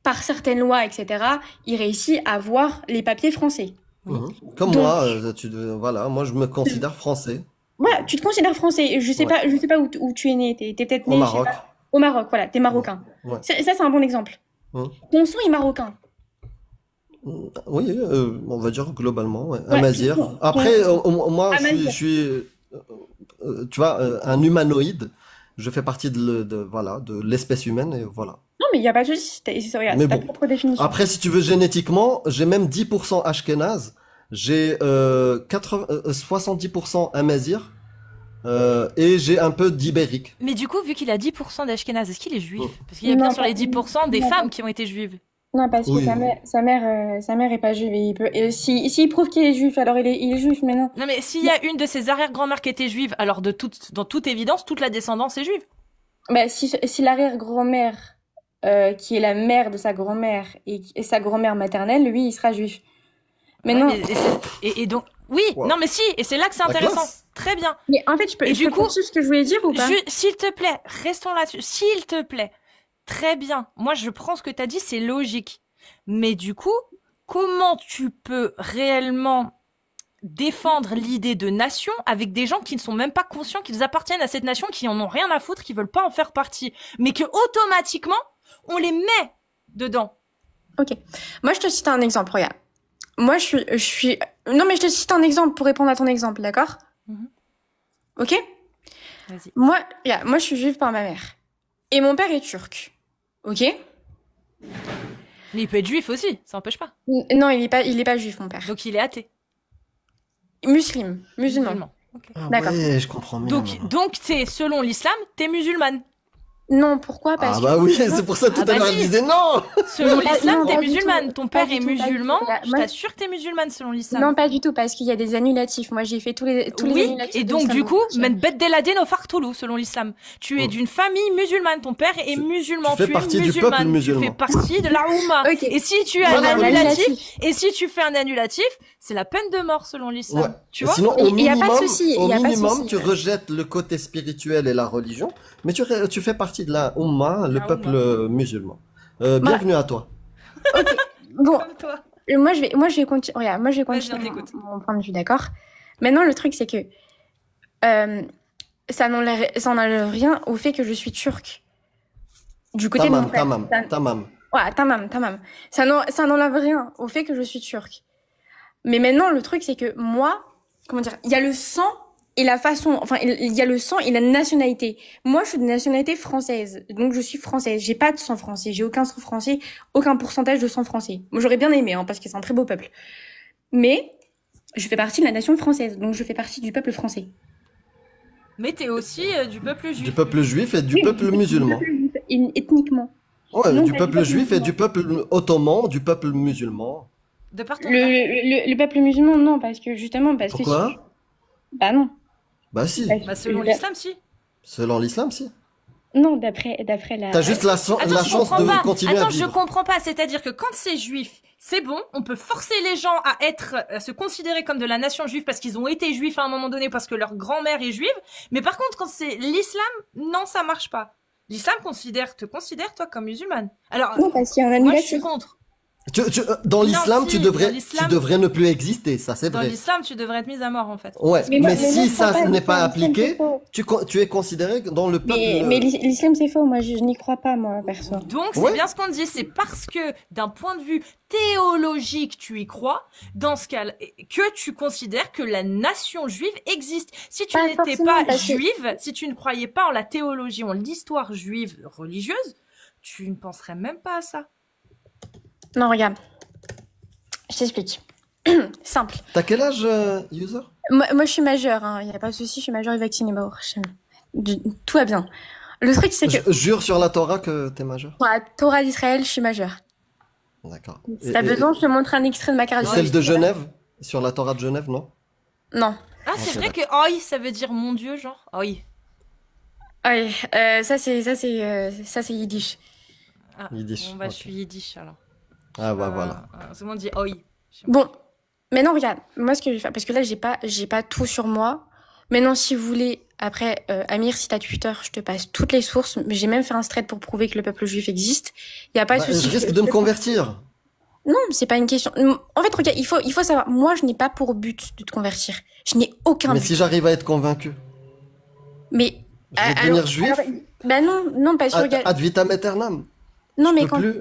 par certaines lois, etc., il réussit à avoir les papiers français. Oui. Comme Donc- moi, voilà, moi je me considère français Voilà, tu te considères français. Je sais Ouais. pas où tu es né. T'es peut-être né, au je sais Maroc. pas, au Maroc, voilà, t'es marocain. Ouais. Ça, c'est un bon exemple. Hum. Ton sang est marocain. Oui, on va dire globalement, ouais. Ouais, Amazir. bon. Après, moi, Amazir. je suis, tu vois, un humanoïde. Je fais partie voilà, de l'espèce humaine et voilà. Non, mais il y a pas de souci. Regarde, Mais c'est ta bon. propre définition. Après, si tu veux génétiquement, j'ai même 10% Ashkénaze, j'ai 70% Amazir, et j'ai un peu d'ibérique. Mais du coup, vu qu'il a 10% d'Ashkenaz, est-ce qu'il est juif? Parce qu'il y a Non, bien sur pas- les 10% des non, femmes pas- qui ont été juives. Non, parce que Oui. sa mère est pas juive et il peut. Et s'il prouve qu'il est juif, alors il est juif, mais non. Non, mais s'il y a une de ses arrière-grand-mères qui était juive, alors dans toute évidence, toute la descendance est juive. Bah, si l'arrière-grand-mère, qui est la mère de sa grand-mère et sa grand-mère maternelle, lui, il sera juif. Mais Ouais, non. et donc, oui, Wow. non, mais si, et c'est là que c'est La intéressant. classe. Très bien. Mais en fait, Et je du peux coup, poursuivre ce que je voulais dire ou pas? S'il te plaît, restons là-dessus. S'il te plaît. Très bien. Moi, je prends ce que tu as dit, c'est logique. Mais du coup, comment tu peux réellement défendre l'idée de nation avec des gens qui ne sont même pas conscients qu'ils appartiennent à cette nation, qui en ont rien à foutre, qui veulent pas en faire partie, mais que automatiquement, on les met dedans. Ok. Moi, je te cite un exemple, regarde. Moi, non, mais je te cite un exemple pour répondre à ton exemple, d'accord? Mhm. Ok? Vas-y. Moi, regarde, moi, je suis juive par ma mère. Et mon père est turc. Ok? Mais il peut être juif aussi, ça n'empêche pas. Non, il est pas juif, mon père. Donc il est athée. Musulman. Ok. Ah D'accord. ouais, je comprends mieux. Donc t'es, selon l'islam, t'es musulmane. Non, pourquoi? Parce Ah que... bah oui, c'est pour ça tout Ah bah à l'heure si. il disait non. Selon Mais pas- l'islam, non, t'es pas du musulmane. tout. Ton Pas père du est tout, pas du tout. musulman. Regarde, Je moi, t'assure que t'es musulmane selon l'islam. Non, pas du tout, parce qu'il y a des annulatifs. Moi, j'ai fait tous les Oui, annulatifs et de donc l'islam. du coup, men bet deladin au fartoulou selon l'islam. Tu es d'une famille musulmane, ton père est musulman, tu fais es partie du musulmane, peuple tu musulman. fais partie de la Oumma. Ok. Et si tu as Voilà, un oui. annulatif, et si tu fais un annulatif, c'est la peine de mort selon l'islam. Ouais. Tu Et vois? sinon, Il y a pas de souci, au il y a pas de minimum, souci. tu rejettes le côté spirituel et la religion, mais tu fais partie de la Ummah, le La peuple musulman. Bah, Bienvenue à toi. Bon, Comme toi. moi, je vais continuer. Regarde, moi, je vais Vas-y, continuer on t'écoute. mon point de vue, d'accord? Maintenant, le truc, c'est que ça n'enlève rien au fait que je suis turque. Du côté de mon père. Tamam. Ouais, tamam. Ça n'enlève rien au fait que je suis turque. Mais maintenant, le truc, c'est que moi, comment dire, il y a le sang et la façon, enfin, il y a le sang et la nationalité. Moi, je suis de nationalité française. Donc, je suis française. J'ai pas de sang français. J'ai aucun sang français, aucun pourcentage de sang français. Moi, j'aurais bien aimé, hein, parce que c'est un très beau peuple. Mais, je fais partie de la nation française. Donc, je fais partie du peuple français. Mais t'es aussi du peuple juif. Du peuple juif et du peuple musulman. Ethniquement. Ouais, Non, du pas peuple du peuple juif et musulman. du peuple ottoman, du peuple musulman. De partout. Le peuple musulman, non, parce que justement, parce que... Pourquoi? Bah non. Bah si, Bah, selon l'islam, si. selon l'islam, si. Non, d'après la... T'as juste la Attends, chance je comprends de pas. continuer à Attends, je vivre. comprends pas. C'est-à-dire que quand c'est juif, c'est bon, on peut forcer les gens à se considérer comme de la nation juive parce qu'ils ont été juifs à un moment donné, parce que leur grand-mère est juive. Mais par contre, quand c'est l'islam, non, ça marche pas. L'islam te considère toi comme musulmane. Alors, Non, parce qu'il y a un moi, je annulatif. suis contre. Dans l'islam, si, tu dans l'islam- devrais ne plus exister, ça c'est Dans vrai. l'islam, tu devrais être mise à mort, en fait. Ouais, mais, moi, si je ça crois n'est pas l'islam, c'est appliqué, faux. tu es considéré dans le peuple. Mais l'islam, c'est faux. Moi, je n'y crois pas, moi, perso. Donc, c'est Ouais. bien ce qu'on dit. C'est parce que, d'un point de vue théologique, tu y crois, dans ce cas, que tu considères que la nation juive existe. Si tu Pas n'étais forcément, pas parce que- juive, si tu ne croyais pas en la théologie, en l'histoire juive religieuse, tu ne penserais même pas à ça. Non, regarde. Je t'explique. Simple. T'as quel âge, user? Moi, je suis majeure, hein. Il n'y a pas de souci. Je suis majeure et vaccinée. Bah, tout va bien. Le truc, c'est que Jure sur la Torah que t'es majeur. pour la Torah d'Israël, je suis majeure. D'accord. Si t'as besoin, je te montre un extrait de ma carte Et d'identité. celle de Genève? Sur la Torah de Genève, non? Non. Ah, c'est Ok, vrai que oi, ça veut dire mon Dieu, genre. Oi. Oui, ça c'est yiddish. Ah, Yiddish. bon, bah, je Ok. suis yiddish alors. Ah bah voilà. Tout le monde dit oi chez moi. Bon, maintenant regarde, moi ce que je vais faire, parce que là j'ai pas tout sur moi. Maintenant, si vous voulez, après, Amir, si t'as Twitter, je te passe toutes les sources. Mais j'ai même fait un thread pour prouver que le peuple juif existe. Il y a pas de Bah, souci. je risque de me convertir. Non, c'est pas une question. En fait, regarde, il faut savoir. Moi, je n'ai pas pour but de te convertir. Je n'ai aucun Mais but. si j'arrive à être convaincu, Mais je vais devenir juif bah non, parce que regarde. ad vitam aeternam. Non, Je mais peux plus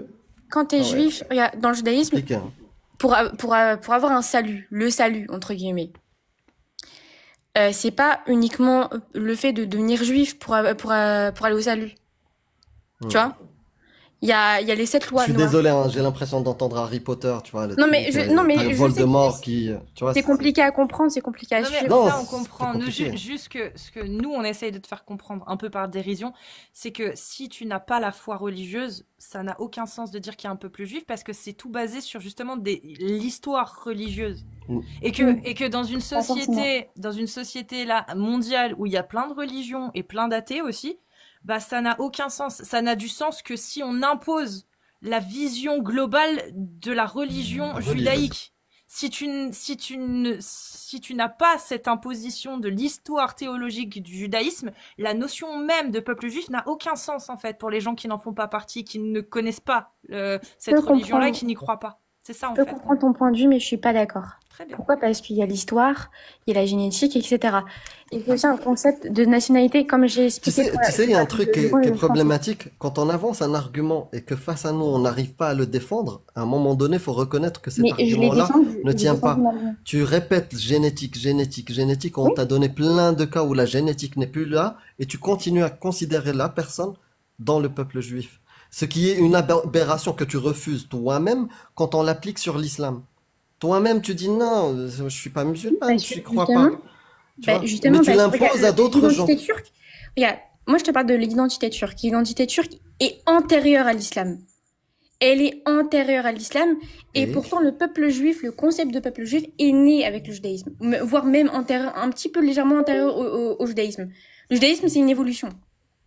quand t'es Ah ouais. juif, regarde, dans le judaïsme, expliquer. Hein. pour avoir un salut, le salut entre guillemets. C'est pas uniquement le fait de devenir juif pour aller au salut. Tu vois? Il y a les 7 Je lois suis noires. désolé, hein, j'ai l'impression d'entendre Harry Potter, tu vois. Non, mais t'as je sais Voldemort que qui, tu vois. c'est compliqué à comprendre, c'est compliqué à Non, mais suivre. Non, ça, on c'est comprend. pas Nous, compliqué. juste que ce que nous, on essaye de te faire comprendre un peu par dérision, c'est que si tu n'as pas la foi religieuse, ça n'a aucun sens de dire qu'il y a un peuple juif parce que c'est tout basé sur justement l'histoire religieuse. Mm. Et que dans une société là, mondiale où il y a plein de religions et plein d'athées aussi, bah, ça n'a aucun sens. Ça n'a du sens que si on impose la vision globale de la religion Religieuse. judaïque. Si tu n'as pas cette imposition de l'histoire théologique du judaïsme, la notion même de peuple juif n'a aucun sens en fait pour les gens qui n'en font pas partie, qui ne connaissent pas cette peux religion-là et comprendre. qui n'y croient pas. C'est ça en Je peux fait. comprendre ton point de vue, mais je suis pas d'accord. Très bien. Pourquoi? Parce qu'il y a l'histoire, il y a la génétique, etc. Il y a aussi un concept de nationalité, comme j'ai Tu expliqué. sais, il y a un truc qui est français. problématique. Quand on avance un argument et que face à nous, on n'arrive pas à le défendre, à un moment donné, il faut reconnaître que cet Mais je l'ai argument-là défendu. ne je l'ai tient défendu pas. maintenant. Tu répètes génétique. On Oui. t'a donné plein de cas où la génétique n'est plus là et tu continues à considérer la personne dans le peuple juif. Ce qui est une aberration que tu refuses toi-même quand on l'applique sur l'islam. Toi-même, tu dis non, je suis pas musulman, Bah, je n'y crois pas. justement, Tu vois? justement, Mais tu parce que, l'imposes regarde, à d'autres gens. l'identité turque. Regarde, moi je te parle de l'identité turque. L'identité turque est antérieure à l'islam. Elle est antérieure à l'islam et Et pourtant le peuple juif, le concept de peuple juif est né avec le judaïsme, voire même antérieur, un petit peu légèrement antérieur au judaïsme. Le judaïsme c'est une évolution,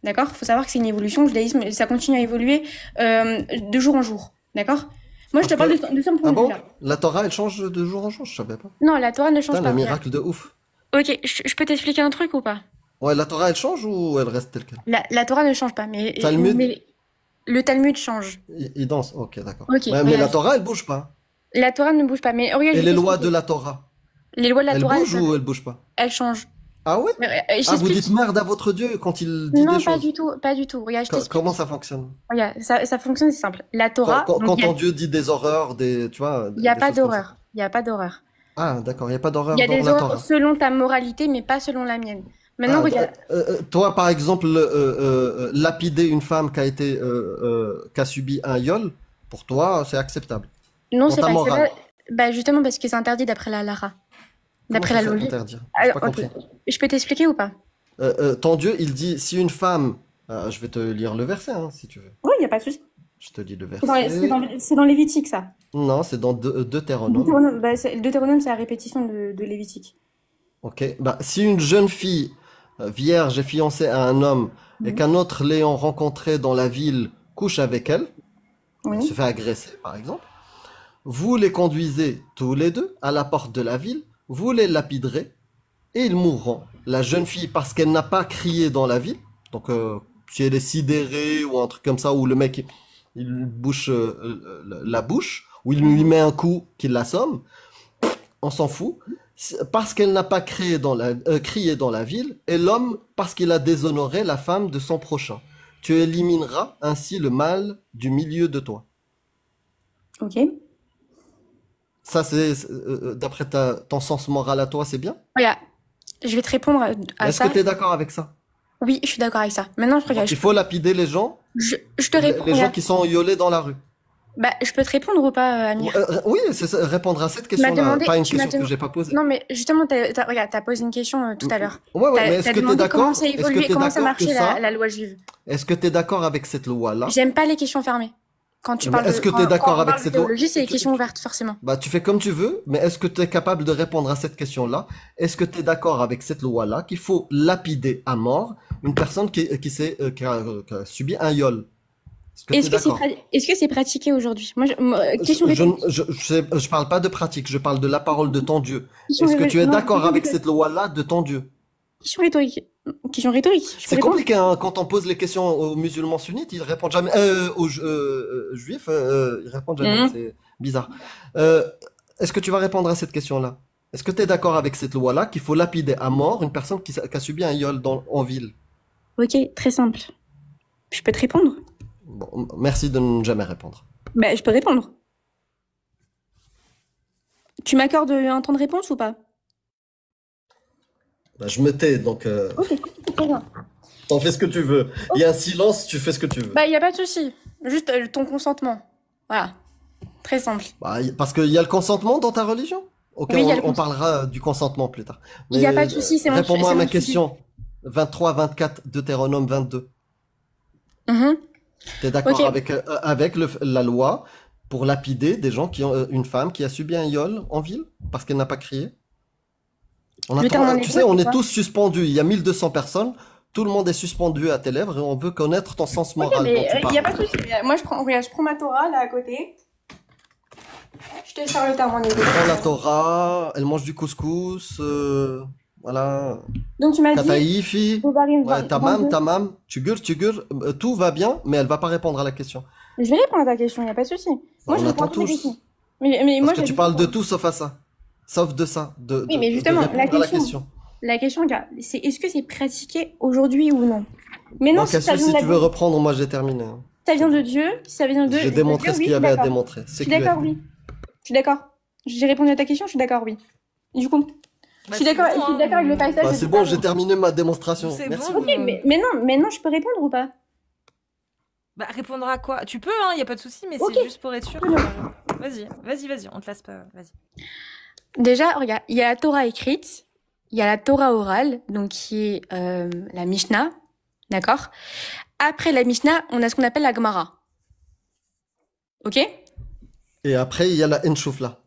d'accord? Faut savoir que c'est une évolution. Le judaïsme ça continue à évoluer de jour en jour, d'accord? Moi je te Parce parle de ce point Ah de bon? vue-là. La Torah, elle change de jour en jour, je savais pas. Non, la Torah ne change Putain, pas. le Regarde. miracle de ouf. Ok, je peux t'expliquer un truc ou pas? Ouais, la Torah, elle change ou elle reste telle quelle? La Torah ne change pas, mais Talmud? le Talmud change. Il danse, ok, d'accord. Ok, Ouais, mais regarde. la Torah, elle bouge pas. La Torah ne bouge pas, mais regarde, Et je les vais lois de t'expliquer. la Torah, Les lois de la elles Torah, bougent ou elles bougent pas? elles changent. Ah ouais? Je Ah, vous t'explique. dites merde à votre Dieu quand il dit Non, des pas choses. du tout, pas du tout. Regarde, je t'explique. Comment ça fonctionne? Regarde, ça fonctionne, c'est simple. La Torah, Quand donc, ton Dieu dit des horreurs, tu vois, il n'y a des pas choses comme ça. d'horreur. Il n'y a pas d'horreur. Ah, d'accord, il n'y a pas d'horreur Il y a dans des la horreurs Torah. selon ta moralité, mais pas selon la mienne. Maintenant, Ah, regarde. toi, par exemple, lapider une femme qui a subi un viol, pour toi, c'est acceptable. Non, Dans c'est ta pas morale. Bah, justement, parce que c'est interdit d'après la Lara. D'après Comment la ça, c'est logique. interdire? J'ai Alors, pas ok. compris. Je peux t'expliquer ou pas? Ton Dieu, il dit, si une femme, je vais te lire le verset, hein, si tu veux. Oui, il n'y a pas de souci. Je te lis le C'est dans Lévitique, ça. Non, c'est dans Deutéronome. Deutéronome, bah, Deutéronome, c'est la répétition de Lévitique. Ok. Bah, si une jeune fille vierge est fiancée à un homme et qu'un autre l'ayant rencontrée dans la ville couche avec elle, Oui. se fait agresser, par exemple, vous les conduisez tous les deux à la porte de la ville, vous les lapiderez et ils mourront. La jeune fille, parce qu'elle n'a pas crié dans la ville, donc si elle est sidérée ou un truc comme ça, où le mec il lui bouche la bouche, ou il lui met un coup qu'il l'assomme, on s'en fout. Parce qu'elle n'a pas crié dans la ville, et l'homme parce qu'il a déshonoré la femme de son prochain. Tu élimineras ainsi le mal du milieu de toi. Ok. Ça, c'est d'après ton sens moral à toi, c'est bien? Regarde, je vais te répondre à Est-ce ça. que tu es d'accord avec ça? Oui, je suis d'accord avec ça. Maintenant, regarde, Il faut lapider les gens, je te réponds. les gens Regarde. qui sont violés dans la rue. Bah, je peux te répondre ou pas, Amir? Oui, c'est ça, répondre à cette Tu m'as question-là, demandé, pas une tu m'as question que demandé. j'ai pas posée. Non, mais justement, regarde, t'as posé une question tout à l'heure. Ouais, T'as mais est-ce que tu es demandé d'accord? comment ça Est-ce que évoluait, tu es comment ça d'accord que marchait ça? la loi juive. Est-ce que tu es d'accord avec cette loi-là? J'aime pas les questions fermées. Quand tu Mais parles est-ce que quand- t'es d'accord quand on avec parle cette de loi? théologie, c'est les questions ouvertes, forcément. Bah, tu fais comme tu veux, mais est-ce que tu es capable de répondre à cette question-là? Est-ce que tu es d'accord avec cette loi-là qu'il faut lapider à mort une personne qui a subi un viol? Est-ce que tu es d'accord? Est-ce que c'est pratiqué aujourd'hui? Question rhétorique. Je parle pas de pratique, je parle de la parole de ton Dieu. Question Est-ce que tu es non, d'accord question avec rhétorique. cette loi-là de ton Dieu? Question rhétorique. Question rhétorique. Je peux C'est répondre? compliqué, hein, quand on pose les questions aux musulmans sunnites, ils répondent jamais. Aux juifs, ils répondent jamais. Mhm. C'est bizarre. Euh, Est-ce que tu vas répondre à cette question-là? Est-ce que tu es d'accord avec cette loi-là qu'il faut lapider à mort une personne qui a subi un viol en ville? Ok, très simple. Je peux te répondre? Bon, merci de ne jamais répondre. Bah, je peux répondre. Tu m'accordes un temps de réponse ou pas? Bah, je me tais, donc Ok, très bien. t'en fais ce que tu veux. Il y a un silence, tu fais ce que tu veux. Bah, y a pas de souci. Juste ton consentement. Voilà. Très simple. Bah, parce qu'il y a le consentement dans ta religion. Ok, Oui, il y a le on parlera du consentement plus tard. Il y a Mais, pas de souci, c'est mon réponds-moi à c'est ma mon sujet. question. 23, 24, Deutéronome 22. Mhm. T'es d'accord Ok. avec la loi pour lapider des gens qui ont une femme qui a subi un viol en ville parce qu'elle n'a pas crié? Le terme en Tu hébreu, sais, on c'est est quoi? tous suspendus. Il y a 1200 personnes. Tout le monde est suspendu à tes lèvres et on veut connaître ton sens Ok, moral mais dont tu il parles. y a pas de souci. Moi, regarde, je prends ma Torah là à côté. Je te sors le terme en hébreu. Prends la Torah, elle mange du couscous, voilà. Donc, tu m'as dit, Kataïfi, Devarim ouais, 22. tamam, tu gueules, tout va bien, mais elle va pas répondre à la question. Je vais répondre à ta question, il n'y a pas de souci. Moi, je On réponds attend à toutes les tous. questions. Mais Parce moi, que j'ai tu dit parles de quoi? tout sauf à ça. Sauf de ça, Oui, mais justement, de répondre à la question. la question, gars, c'est est-ce que c'est pratiqué aujourd'hui ou non? Mais non, Donc, si ça vient si de tu veux reprendre, moi j'ai terminé. ça vient de Dieu, si ça vient de J'ai démontré Dieu, ce oui, qu'il je y suis avait à d'accord. démontrer. Je C'est suis d'accord, clair. oui. Je suis d'accord. J'ai répondu à ta question, je suis d'accord, oui. Du coup, je suis d'accord, c'est bon, je suis d'accord avec le passage. Bah, de c'est tout bon, à j'ai l'heure. terminé ma démonstration. C'est Merci. bon. Ok, mais non, je peux répondre ou pas? Bah, répondre à quoi? Tu peux, hein, y a pas de souci, mais Ok. c'est juste pour être sûr. Vas-y, on te laisse pas. Vas-y. Déjà, regarde, il y a la Torah écrite, il y a la Torah orale, donc qui est la Mishnah, d'accord? Après la Mishnah, on a ce qu'on appelle la Gemara. Ok? Et après, il y a la Enchoufla.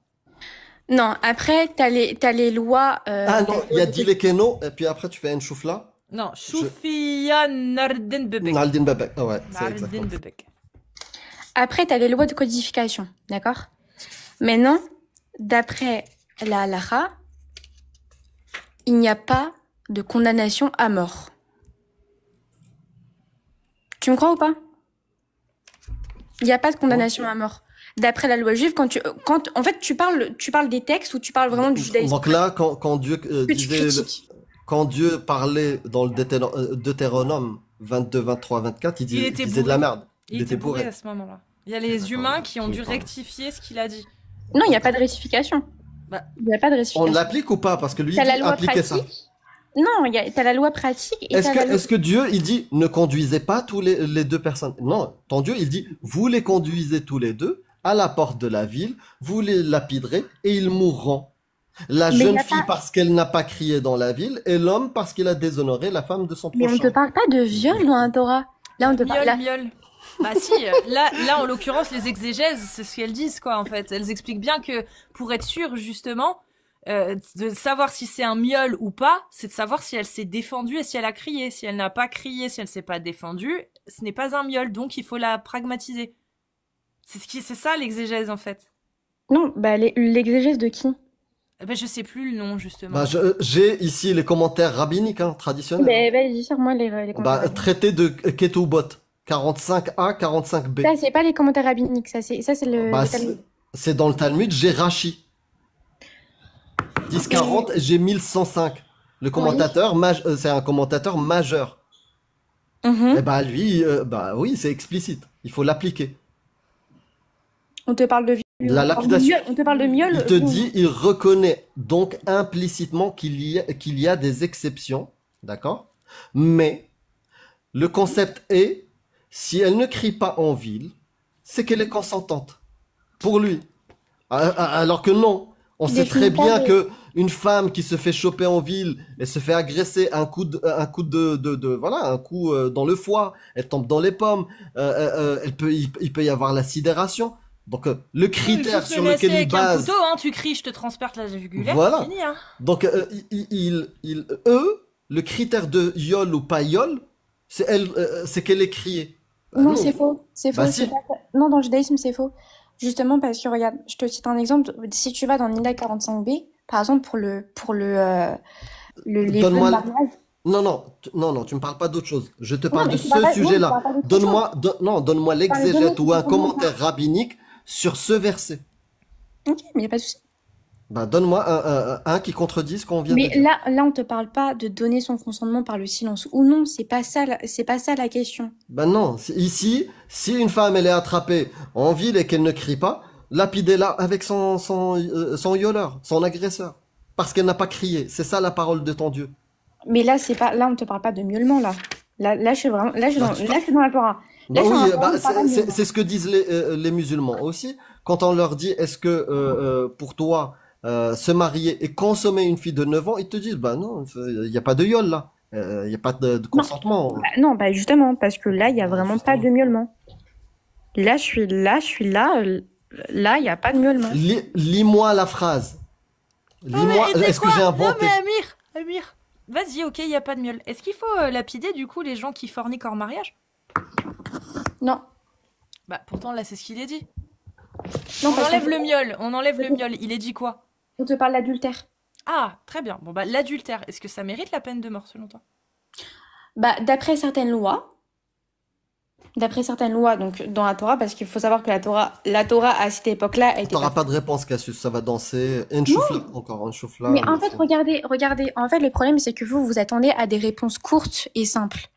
Non, après, t'as les lois... Ah non, il y a Dilekeno, et puis après tu fais Enchoufla. Non, Shoufiya Narden Bebek. Naldin Babek. Ah ouais, c'est Narden exactement ça. Bebek. Après, t'as les lois de codification, d'accord? Maintenant, d'après la halakha, il n'y a pas de condamnation à mort. Tu me crois ou pas? Il n'y a pas de condamnation à mort. D'après la loi juive, en fait, tu parles des textes ou tu parles vraiment du judaïsme Donc là, quand Dieu que tu disait, critiques. quand Dieu parlait dans le Deutéronome 22, 23, 24, il était disait de la bourré. merde. Il était bourré à ce moment-là. Il y a les D'accord, humains qui ont dû d'accord. rectifier ce qu'il a dit. Non, il n'y a pas de rectification. Bah, Il n'y a pas de On rectification. l'applique ou pas? Parce que lui, il T'as la dit loi appliquer ça. pratique. Non, t'as la loi pratique et Est-ce t'as la loi... que Dieu, il dit ne conduisez pas tous les deux personnes? Non, ton Dieu, il dit vous les conduisez tous les deux à la porte de la ville, vous les lapiderez et ils mourront. La Mais y jeune a fille pas- parce qu'elle n'a pas crié dans la ville et l'homme parce qu'il a déshonoré la femme de son Mais on prochain. te parle pas de viol dans la Torah. Là, on te parle... là- miaule. Bah si, là en l'occurrence les exégèses, c'est ce qu'elles disent quoi en fait. Elles expliquent bien que pour être sûr justement de savoir si c'est un miaule ou pas, c'est de savoir si elle s'est défendue et si elle a crié. Si elle n'a pas crié, si elle s'est pas défendue, ce n'est pas un miaule, donc il faut la pragmatiser. C'est ça l'exégèse en fait. Non, bah l'exégèse de qui? Ben je sais plus le nom justement. Bah, j'ai ici les commentaires rabbiniques, hein, traditionnels. Bah, vas-y, sors-moi les Bah, commentaires. traité de Ketubot, 45a, 45b. Ça, c'est pas les commentaires rabbiniques, ça, c'est le... Bah, le Talmud. c'est dans le Talmud, j'ai Rashi. 1040, j'ai 1105. Le commentateur, c'est un commentateur majeur. Mhm. Et bah lui, bah oui, c'est explicite. Il faut l'appliquer. On te parle de viol. La lapidation. On te parle de miaule. Il te dit, il reconnaît donc implicitement qu'il y a des exceptions, d'accord? Mais le concept est, si elle ne crie pas en ville, c'est qu'elle est consentante. Pour lui. Alors que non. On sait très bien que une femme qui se fait choper en ville, elle se fait agresser un coup dans le foie, elle tombe dans les pommes, il peut y avoir la sidération. Donc le critère sur lequel il avec un base, couteau, hein, tu cries, je te transperce la jugulaire, Voilà. c'est fini, hein. donc eux, le critère de yol ou pas yol, c'est qu'elle est criée. Bah Non, c'est non. faux. C'est Bah faux. C'est si. pas... Non, dans le judaïsme, c'est faux. Justement parce que, regarde, je te cite un exemple. Si tu vas dans Nida 45b, par exemple, les vœux de Donne-moi. mariage. Non, non, non, non, tu me parles pas d'autre chose. Je te Non, parle de mais tu parles ce pas, non, tu sujet-là. parles pas d'autre chose. Donne-moi, non, donne-moi Tu parles de donner l'exégète ton ou un consentement. commentaire rabbinique sur ce verset. Ok, mais il n'y a pas de souci. Bah, donne-moi un qui contredit ce qu'on vient de Mais dire. là, on te parle pas de donner son consentement par le silence ou non. C'est pas ça la question. Ben non, ici, si une femme elle est attrapée en ville et qu'elle ne crie pas, lapidez-la avec son violeur, son agresseur. Parce qu'elle n'a pas crié. C'est ça la parole de ton Dieu. Mais là, c'est pas, là, on te parle pas de miaulement, là. Là, je suis vraiment, Bah, tu là, je suis dans la Torah. Bah Là, je suis dans oui, la Torah, bah on parle pas de miaulement. c'est ce que disent les musulmans aussi. Quand on leur dit, est-ce que pour toi, se marier et consommer une fille de 9 ans, ils te disent, bah non, il n'y a pas de viol là. Il n'y a pas de Non, consentement. non, bah, justement, parce que là, il y a Bah, vraiment pas de justement. miaulement. Là, il y a pas de miaulement. Lis-moi la phrase. Non mais Lis-moi, et tu sais est-ce que quoi? j'ai Non mais inventé? Amir, vas-y, ok, il y a pas de miel. Est-ce qu'il faut lapider du coup les gens qui forniquent hors mariage? Non, Bah pourtant là c'est ce qu'il est dit. non, On parce enlève qu'on le miol, on enlève le miol. Il est dit quoi? on te parle d'adultère. Ah, très bien. Bon bah l'adultère, est-ce que ça mérite la peine de mort selon toi? Bah, d'après certaines lois, donc dans la Torah, parce qu'il faut savoir que la Torah à cette époque-là, a été T'auras pas. pas de réponse, Cassius. Ça va danser. Un Non, choufla, encore un choufla. mais en fait, regardez. En fait, le problème, c'est que vous attendez à des réponses courtes et simples.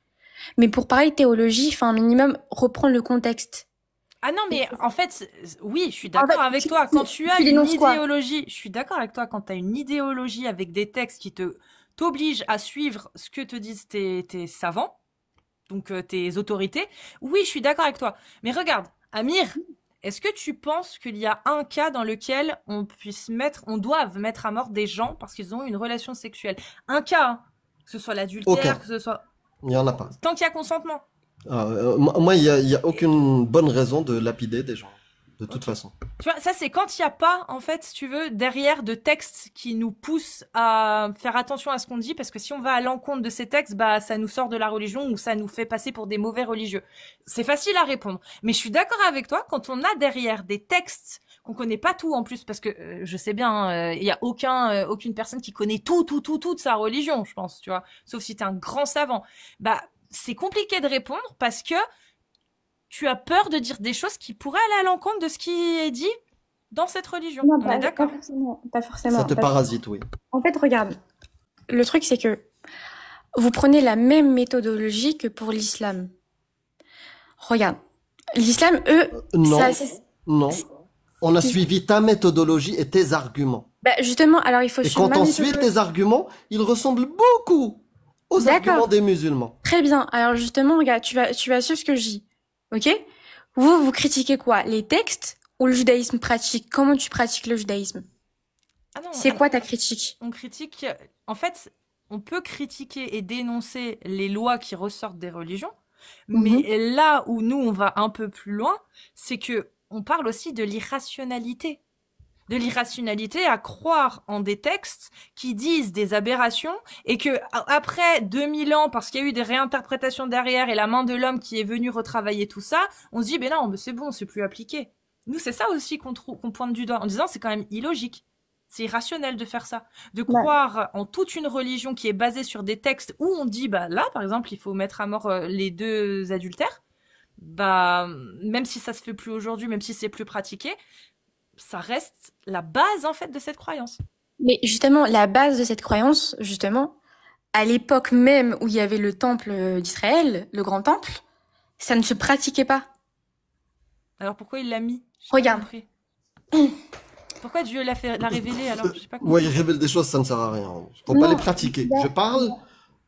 Mais pour parler de théologie, il faut un minimum reprendre le contexte. Ah non, mais en fait, oui, je suis En d'accord fait, avec toi. Quand tu as tu une dénonces quoi? idéologie, je suis d'accord avec toi. Quand tu as une idéologie avec des textes qui t'obligent à suivre ce que te disent tes savants, donc tes autorités, oui, je suis d'accord avec toi. Mais regarde, Amir, est-ce que tu penses qu'il y a un cas dans lequel on doive mettre à mort des gens parce qu'ils ont eu une relation sexuelle? Un cas, hein, que ce soit l'adultère, Aucun. que ce soit... Il n'y en a pas. Tant qu'il y a consentement. Moi, il y a aucune bonne raison de lapider des gens. De toute Ok. façon. Tu vois, ça c'est quand il n'y a pas, en fait, si tu veux, derrière de textes qui nous poussent à faire attention à ce qu'on dit, parce que si on va à l'encontre de ces textes, bah ça nous sort de la religion ou ça nous fait passer pour des mauvais religieux. C'est facile à répondre. Mais je suis d'accord avec toi, quand on a derrière des textes qu'on connaît pas tout en plus, parce que je sais bien, il y a aucune personne qui connaît tout de sa religion, je pense, tu vois, sauf si t'es un grand savant. Bah c'est compliqué de répondre parce que tu as peur de dire des choses qui pourraient aller à l'encontre de ce qui est dit dans cette religion. Non, On est pas d'accord? forcément, pas Ça forcément. te parasite, oui. En fait, regarde, le truc c'est que vous prenez la même méthodologie que pour l'islam. Regarde, l'islam, eux, Non, c'est non. On a si- suivi ta méthodologie et tes arguments. bah, justement, alors il faut Et suivre quand ma on suit méthodologie. tes arguments, ils ressemblent beaucoup aux arguments D'accord, des musulmans. très bien. Alors justement, regarde, tu vas suivre ce que je dis, ok? Vous critiquez quoi? Les textes ou le judaïsme pratique? Comment tu pratiques le judaïsme? Ah non, C'est quoi ta critique? on critique. En fait, on peut critiquer et dénoncer les lois qui ressortent des religions, Mhm. mais là où nous on va un peu plus loin, c'est que on parle aussi de l'irrationalité. De l'irrationalité à croire en des textes qui disent des aberrations et que après 2000 ans, parce qu'il y a eu des réinterprétations derrière et la main de l'homme qui est venu retravailler tout ça, on se dit ben non, mais c'est bon, c'est plus appliqué. Nous, c'est ça aussi qu'on pointe du doigt en disant c'est quand même illogique. C'est irrationnel de faire ça, de Ouais. croire en toute une religion qui est basée sur des textes où on dit bah là par exemple, il faut mettre à mort les deux adultères. Bah même si ça se fait plus aujourd'hui, même si c'est plus pratiqué, ça reste la base en fait de cette croyance. Mais justement, la base de cette croyance, justement, à l'époque même où il y avait le temple d'Israël, le grand temple, ça ne se pratiquait pas. Alors pourquoi il l'a mis? J'ai pas Regarde. compris. Pourquoi Dieu l'a révélé alors? J'ai pas Ouais, ils compris. révèlent des choses, ça ne sert à rien. Faut Non, pas les pratiquer.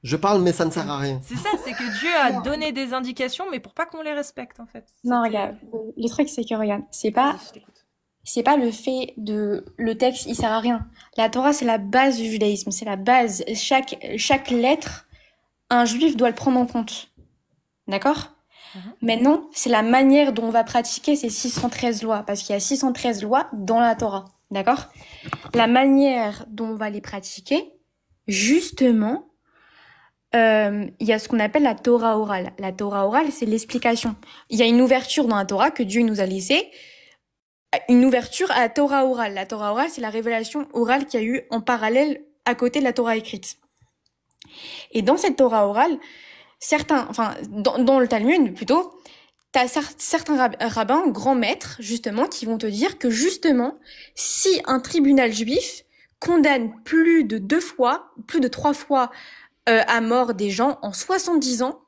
Je parle, mais ça ne sert à rien. C'est ça, c'est que Dieu a donné des indications, mais pour pas qu'on les respecte en fait. non, C'était- regarde. Le truc, c'est que, regarde, Vas-y, je t'écoute. c'est pas le fait de, le texte, il sert à rien. La Torah, c'est la base du judaïsme, c'est la base. Chaque lettre, un juif doit le prendre en compte. D'accord? Mhm. Maintenant, c'est la manière dont on va pratiquer ces 613 lois, parce qu'il y a 613 lois dans la Torah. D'accord? La manière dont on va les pratiquer, justement, il y a ce qu'on appelle la Torah orale. La Torah orale, c'est l'explication. Il y a une ouverture dans la Torah que Dieu nous a laissée, une ouverture à la Torah orale. La Torah orale, c'est la révélation orale qu'il y a eu en parallèle à côté de la Torah écrite. Et dans cette Torah orale, dans le Talmud plutôt, t'as certains rabbins, grands maîtres, justement, qui vont te dire que justement, si un tribunal juif condamne plus de 3 fois à mort des gens en 70 ans,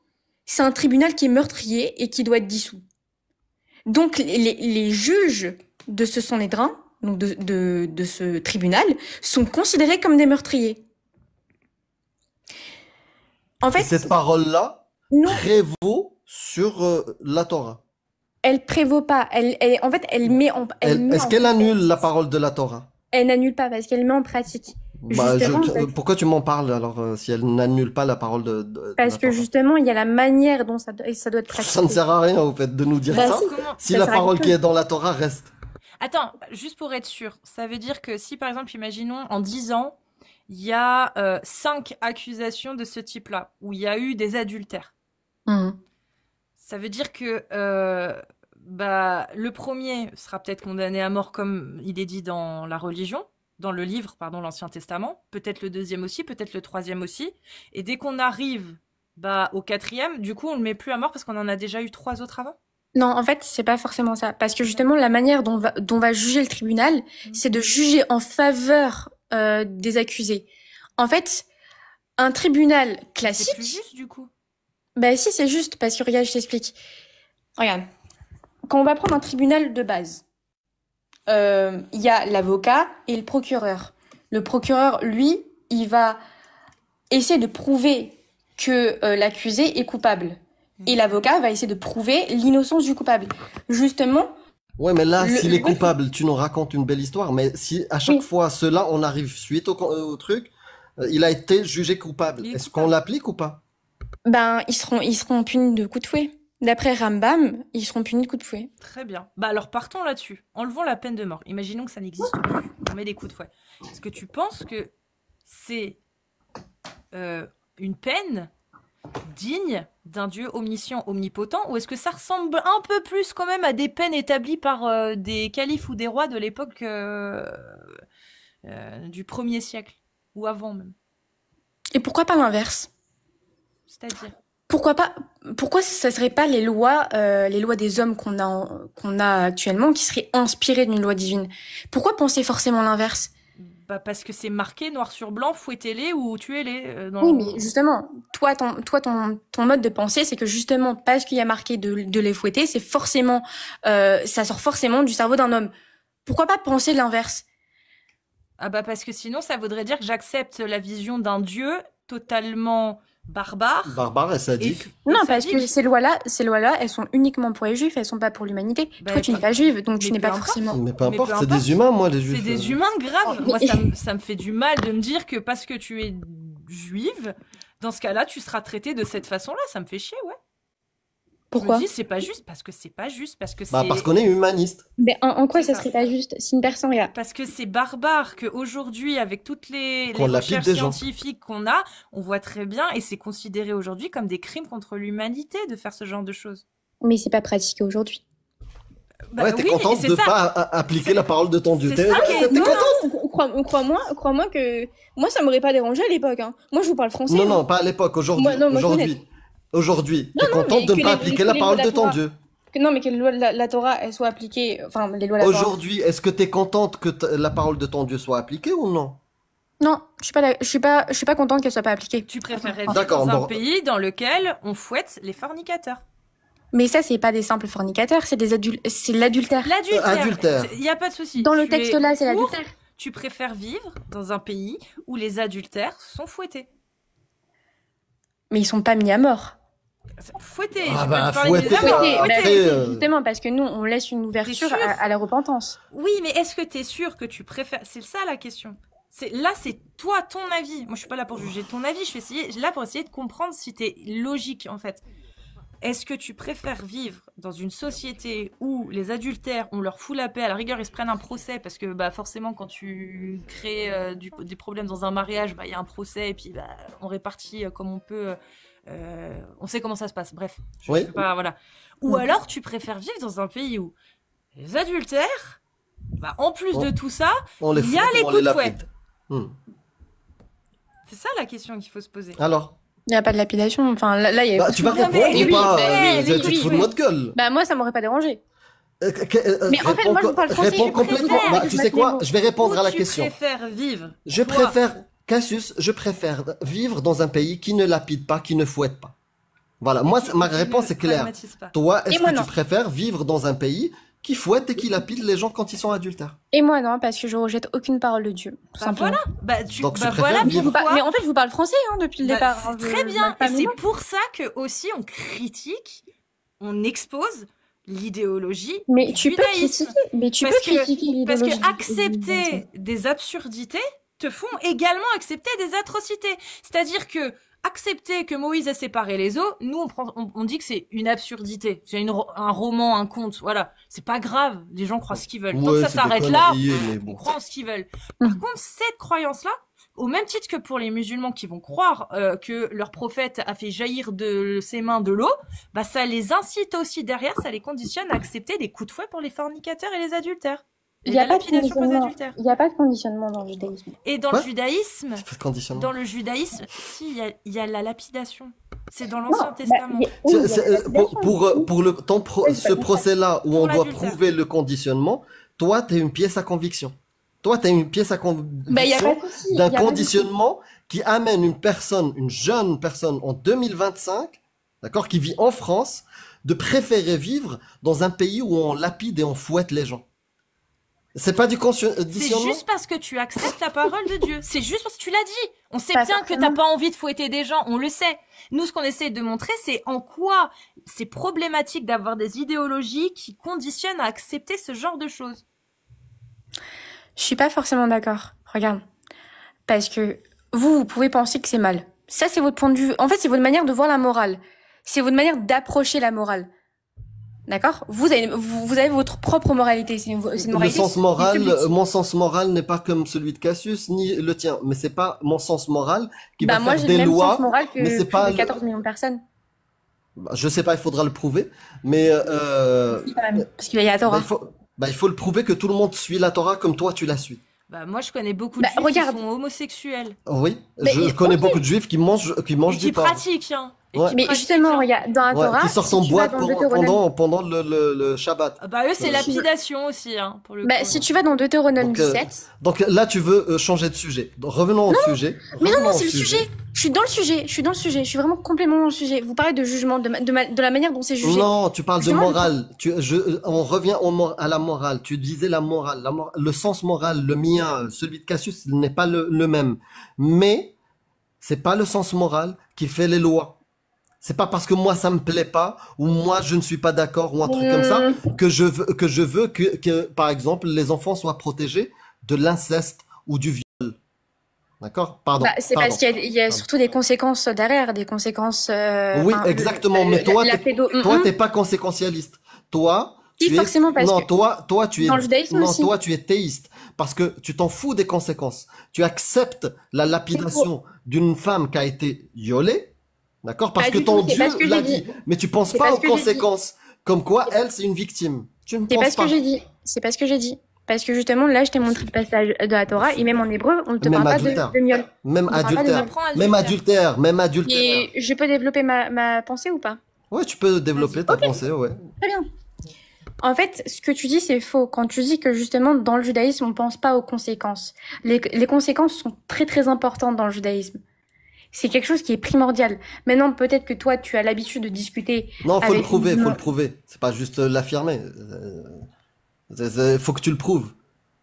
c'est un tribunal qui est meurtrier et qui doit être dissous. Donc les juges de ce Sanhédrin, donc de ce tribunal, sont considérés comme des meurtriers. En fait, Et cette parole-là non, prévaut sur la Torah. elle prévaut pas. En fait, elle met en. Est-ce qu'elle annule la parole de la Torah? Elle n'annule pas parce qu'elle met en pratique. Bah, Justement, parce- pourquoi tu m'en parles alors si elle n'annule pas la parole de parce la que Torah? justement, il y a la manière dont ça doit être pratiqué. Ça ne sert à rien au fait de nous dire Bah, ça. si. Comment... Si Ça la sert à parole quelque qui chose. est dans la Torah reste. Attends, juste pour être sûr, ça veut dire que si par exemple, imaginons en 10 ans, il y a 5 accusations de ce type-là, où il y a eu des adultères. Mhm. Ça veut dire que le premier sera peut-être condamné à mort comme il est dit dans la religion, dans le livre, pardon, l'Ancien Testament. Peut-être le deuxième aussi, peut-être le troisième aussi. Et dès qu'on arrive au quatrième, du coup, on le met plus à mort parce qu'on en a déjà eu 3 autres avant. Non, en fait, c'est pas forcément ça. Parce que justement, la manière dont va juger le tribunal, c'est de juger en faveur des accusés. En fait, un tribunal C'est plus classique, juste du coup. bah si, c'est juste, parce que regarde, je t'explique. Regarde, quand on va prendre un tribunal de base, il y a l'avocat et le procureur. Le procureur, lui, il va essayer de prouver que l'accusé est coupable. Et l'avocat va essayer de prouver l'innocence du coupable. Justement, Ouais, mais là, Le- s'il est le- coupable, tu nous racontes une belle histoire. Mais si à chaque Oui. fois cela, on arrive suite au truc, il a été jugé coupable. Il est Est-ce coupable. qu'on l'applique ou pas? ben, ils seront punis de coups de fouet. D'après Rambam, ils seront punis de coups de fouet. Très bien. Bah alors partons là-dessus. Enlevons la peine de mort. Imaginons que ça n'existe plus. On met des coups de fouet. Est-ce que tu penses que c'est une peine digne d'un Dieu omniscient, omnipotent, ou est-ce que ça ressemble un peu plus quand même à des peines établies par des califes ou des rois de l'époque du 1er siècle, ou avant même? Et pourquoi pas l'inverse? C'est-à-dire? Pourquoi ça serait pas les lois des hommes qu'on a actuellement qui seraient inspirées d'une loi divine? Pourquoi penser forcément l'inverse? Bah parce que c'est marqué noir sur blanc, fouettez-les ou tuez-les. Oui, mais justement, ton mode de pensée, c'est que justement, parce qu'il y a marqué de les fouetter, c'est forcément, ça sort forcément du cerveau d'un homme. Pourquoi pas penser l'inverse? Ah bah parce que sinon ça voudrait dire que j'accepte la vision d'un Dieu totalement barbare. Barbare et sadique. Non, et parce que sadique. ces lois-là, elles sont uniquement pour les juifs, elles sont pas pour l'humanité. Bah, Toi, tu n'es pas juive, donc tu mais n'es pas peu importe. forcément. Mais peu Mais importe, peu c'est importe. des humains, moi, les C'est juifs. des humains graves. Oh, Moi, mais- ça me fait du mal de me dire que parce que tu es juive, dans ce cas-là, tu seras traitée de cette façon-là. Ça me fait chier, ouais. Pourquoi? Je me dis, c'est pas juste, parce que c'est pas juste, parce que Bah, c'est... parce qu'on est humaniste. Mais en quoi C'est ça ça. serait pas juste? Si une personne, regarde. Parce que c'est barbare qu'aujourd'hui, avec toutes les Qu'on l'applique recherches des gens. scientifiques qu'on a, on voit très bien, et c'est considéré aujourd'hui comme des crimes contre l'humanité de faire ce genre de choses. Mais c'est pas pratiqué aujourd'hui. Bah Ouais, t'es oui, et contente c'est de ça. pas appliquer la parole de ton Dieu. C'est ça qui est- T'es non, contente? Crois-moi que moi ça m'aurait pas dérangé à l'époque. Hein. Moi je vous parle français. Non, hein. non, pas à l'époque, aujourd'hui. Moi, non, moi, je Aujourd'hui. Aujourd'hui. Non, T'es non, contente mais de ne que pas les- appliquer que la les parole lois de de la ton Torah- Dieu. Non, mais que les lois de la Torah elles soient appliquées. Enfin, les lois de la Torah. Aujourd'hui, est-ce que t'es contente que la parole de ton Dieu soit appliquée ou non? Non, je suis pas contente qu'elle soit pas appliquée. Tu préférerais vivre D'accord, dans un bon. pays dans lequel on fouette les fornicateurs. Mais ça c'est pas des simples fornicateurs, c'est c'est l'adultère. L'adultère. Adultère. Il n'y a pas de souci. Dans le Tu es texte là, c'est pour, l'adultère. Tu préfères vivre dans un pays où les adultères sont fouettés. Mais ils sont pas mis à mort. Fouettés. Ah je bah, peux te parler des fouettés, amants. bah, Bah, après, justement parce que nous on laisse une ouverture T'es sûr à la repentance. Oui, mais est-ce que tu es sûr que tu préfères... C'est ça la question. Là, c'est toi, ton avis. Moi, je suis pas là pour juger ton avis. Je suis là pour essayer de comprendre si tu es logique, en fait. Est-ce que tu préfères vivre dans une société où les adultères, on leur fout la paix, à la rigueur ils se prennent un procès parce que bah forcément quand tu crées des problèmes dans un mariage, bah il y a un procès et puis bah on répartit comme on peut, on sait comment ça se passe. Bref, je Oui. sais pas, voilà. Ou alors tu préfères vivre dans un pays où les adultères, bah en plus de tout ça, On les il y a fout, les on coups les de fouet. lapide. Hmm. C'est ça la question qu'il faut se poser. Alors, Il n'y a pas de lapidation. Enfin, là, il y a. bah, tu vas Non, mais répondre ou oui, pas? mais Tu te fous de notre gueule. Bah, moi, ça m'aurait pas dérangé. Mais en fait, moi, je vous parle français, réponds je complètement. préfère Bah, que tu je sais mette quoi? les mots. Je vais répondre à la Tu question. préfères vivre. Je toi, préfère, Cassius, je préfère vivre dans un pays qui ne lapide pas, qui ne fouette pas. Voilà, moi, ma réponse est claire. pragmatise pas. Toi, est-ce Et moi, que non. tu préfères vivre dans un pays qui fouette et qui lapide les gens quand ils sont adultères? Et moi, non, parce que je rejette aucune parole de Dieu. Tout Bah simplement. voilà, bah tu Donc, tu bah préfères voilà vivre- pourquoi. Mais en fait, je vous parle français hein, depuis le Bah, départ. c'est hein, très je- bien, pas et c'est non. pour ça que aussi on critique, on expose l'idéologie Mais du tu peux judaïsme. critiquer. Mais tu peux Parce que- critiquer Parce l'idéologie. que accepter des absurdités te font également accepter des atrocités. C'est-à-dire que accepter que Moïse a séparé les eaux, nous on dit que c'est une absurdité, c'est un roman, un conte, voilà. C'est pas grave, les gens croient ce qu'ils veulent. Tant que ça c'est des s'arrête là, conneries, mais on bon. croit en ce qu'ils veulent. Par contre, cette croyance-là, au même titre que pour les musulmans qui vont croire que leur prophète a fait jaillir de ses mains de l'eau, bah ça les incite aussi derrière, ça les conditionne à accepter des coups de fouet pour les fornicateurs et les adultères. Et Il n'y a la pas de lapidation pour les conditionnement. adultères. Il n'y a pas de conditionnement dans le judaïsme. Et dans Quoi le judaïsme, C'est pas de conditionnement. dans le judaïsme, si il y a la lapidation. C'est dans l'Ancien Bah, Testament. Ce procès-là où on Pour doit l'adultère. prouver le conditionnement, toi, t'es une pièce à conviction. Toi, t'es une pièce à Bah, il y a conviction pas de souci. d'un Il y a pas de conditionnement qui amène une personne, une jeune personne en 2025, d'accord, qui vit en France, de préférer vivre dans un pays où on lapide et on fouette les gens. C'est pas du C'est conditionnement? juste parce que tu acceptes la parole de Dieu. C'est juste parce que tu l'as dit. On sait Pas bien que t'as forcément. pas envie de fouetter des gens, on le sait. Nous, ce qu'on essaie de montrer, c'est en quoi c'est problématique d'avoir des idéologies qui conditionnent à accepter ce genre de choses. Je suis pas forcément d'accord. Regarde. Parce que vous pouvez penser que c'est mal. Ça, c'est votre point de vue. En fait, c'est votre manière de voir la morale. C'est votre manière d'approcher la morale. D'accord? Vous avez votre propre moralité. C'est une Le moralité sens moral, subjective. mon sens moral n'est pas comme celui de Cassius, ni le tien. Mais c'est pas mon sens moral qui Bah, va moi, faire j'ai des le même lois. sens moral que mais c'est plus pas de le- 14 millions de personnes. Bah, je sais pas, il faudra le prouver. Mais Si, quand même. Parce qu'il y a la Torah. il faut le prouver que tout le monde suit la Torah comme toi tu la suis. Bah, moi, je connais beaucoup de Bah, juifs regarde. qui sont homosexuels. Oui, Mais je connais ok. beaucoup de juifs qui mangent Et du qui porc. pratiquent, hein. Et Ouais. qui Mais pratiquent, justement, hein. regarde, dans la Ouais, Torah, qui sortent si en tu boîte vas dans Deutéronome, pendant le Shabbat. Ah bah, eux, c'est Euh, lapidation aussi, hein, pour le bah, coup. si tu vas dans Deutéronome Donc, 17, Donc là, tu veux changer de sujet. Donc, revenons au sujet. mais non, Revenons au c'est le sujet. Je suis dans le sujet. Je suis dans le sujet. Je suis vraiment complètement dans le sujet. Vous parlez de jugement, de la manière dont c'est jugé. Non, tu parles de Justement, morale. On revient à la morale. Tu disais la morale. Le sens moral, le mien, celui de Cassius, n'est pas le même. Mais c'est pas le sens moral qui fait les lois. C'est pas parce que moi ça me plaît pas ou moi je ne suis pas d'accord ou un truc comme ça que je veux que par exemple les enfants soient protégés de l'inceste ou du viol. D'accord? Pardon. Bah, c'est pardon. parce qu'il y a surtout des conséquences derrière, des conséquences. Oui, enfin, exactement. Mais toi, la pédo. toi, t'es pas conséquentialiste. Toi, Si, tu es... forcément, parce non, que toi, tu es... dans le judaïsme non, aussi. toi, tu es théiste. Parce que tu t'en fous des conséquences. Tu acceptes la lapidation d'une femme qui a été violée. D'accord? Parce Pas que du ton tout, c'est Dieu pas ce que l'a j'ai dit. dit. Mais tu penses C'est pas pas aux ce que j'ai dit. conséquences. Comme quoi, elle, c'est une victime. Tu ne C'est penses pas ce pas. que j'ai dit. C'est pas ce que j'ai dit. Parce que justement, là, je t'ai montré le passage de la Torah, et même en hébreu, on ne te Même parle pas adultère. de miel. Même On parle pas de adultère. viol. Apprends à Même dire. adultère. Même adultère. Et je peux développer ma pensée ou pas? Ouais, tu peux développer ta Ok. pensée, ouais. Très bien. En fait, ce que tu dis, c'est faux. Quand tu dis que justement, dans le judaïsme, on pense pas aux conséquences. Les conséquences sont très très importantes dans le judaïsme. C'est quelque chose qui est primordial. Maintenant, peut-être que toi, tu as l'habitude de discuter. Non, faut le Avec prouver, une- faut le prouver. C'est pas juste l'affirmer. Faut que tu le prouves.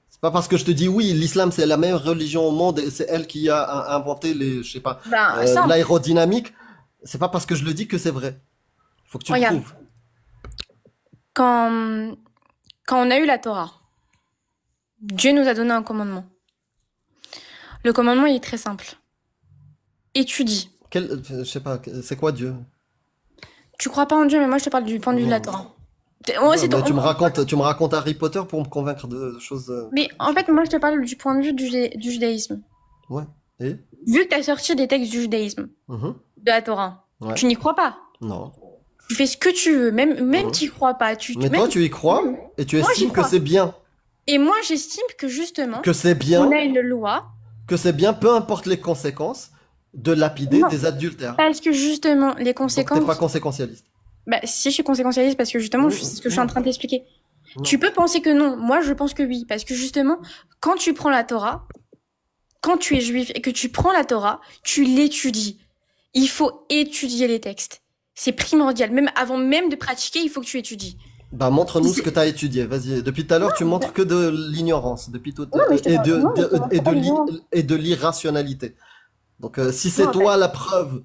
C'est pas parce que je te dis oui, l'islam c'est la meilleure religion au monde et c'est elle qui a inventé je sais pas, Ben, ça, l'aérodynamique. C'est pas parce que je le dis que c'est vrai. Faut que tu le Regarde. prouves. quand on a eu la Torah, Dieu nous a donné un commandement. Le commandement, il est très simple. Étudie. Je sais pas, c'est quoi Dieu? Tu crois pas en Dieu, mais moi je te parle du point de vue de la Non. Torah. Non, C'est mais ton- tu me racontes Harry Potter pour me convaincre de choses. Mais en fait, moi je te parle du point de vue du judaïsme. Ouais. Et? Vu que t'as sorti des textes du judaïsme, Mhm. de la Torah, Ouais. tu n'y crois pas. Non. Tu fais ce que tu veux, même Mhm. t'y crois pas. Mais même- toi, tu y crois et tu Moi, j'y estimes que crois. c'est bien. Et moi, j'estime que justement, Que c'est bien. on a une loi, Que c'est bien, peu importe les conséquences, de lapider Non. des adultères. parce que justement, les Donc t'es conséquences. pas conséquentialiste. Bah, si je suis conséquentialiste, parce que justement, Non, c'est ce que je suis en train de t'expliquer. Non. Tu peux penser que non. Moi, je pense que oui. Parce que justement, quand tu prends la Torah, quand tu es juif et que tu prends la Torah, tu l'étudies. Il faut étudier les textes. C'est primordial. Même avant même de pratiquer, il faut que tu étudies. Bah montre-nous ce C'est- que t'as étudié. Vas-y. Depuis tout à l'heure, tu montres que de l'ignorance. Depuis tout Non, mais je te et parle- de non, mais je te parle pas d'ignorance. et de l'irrationalité. Donc si c'est Non, toi la preuve,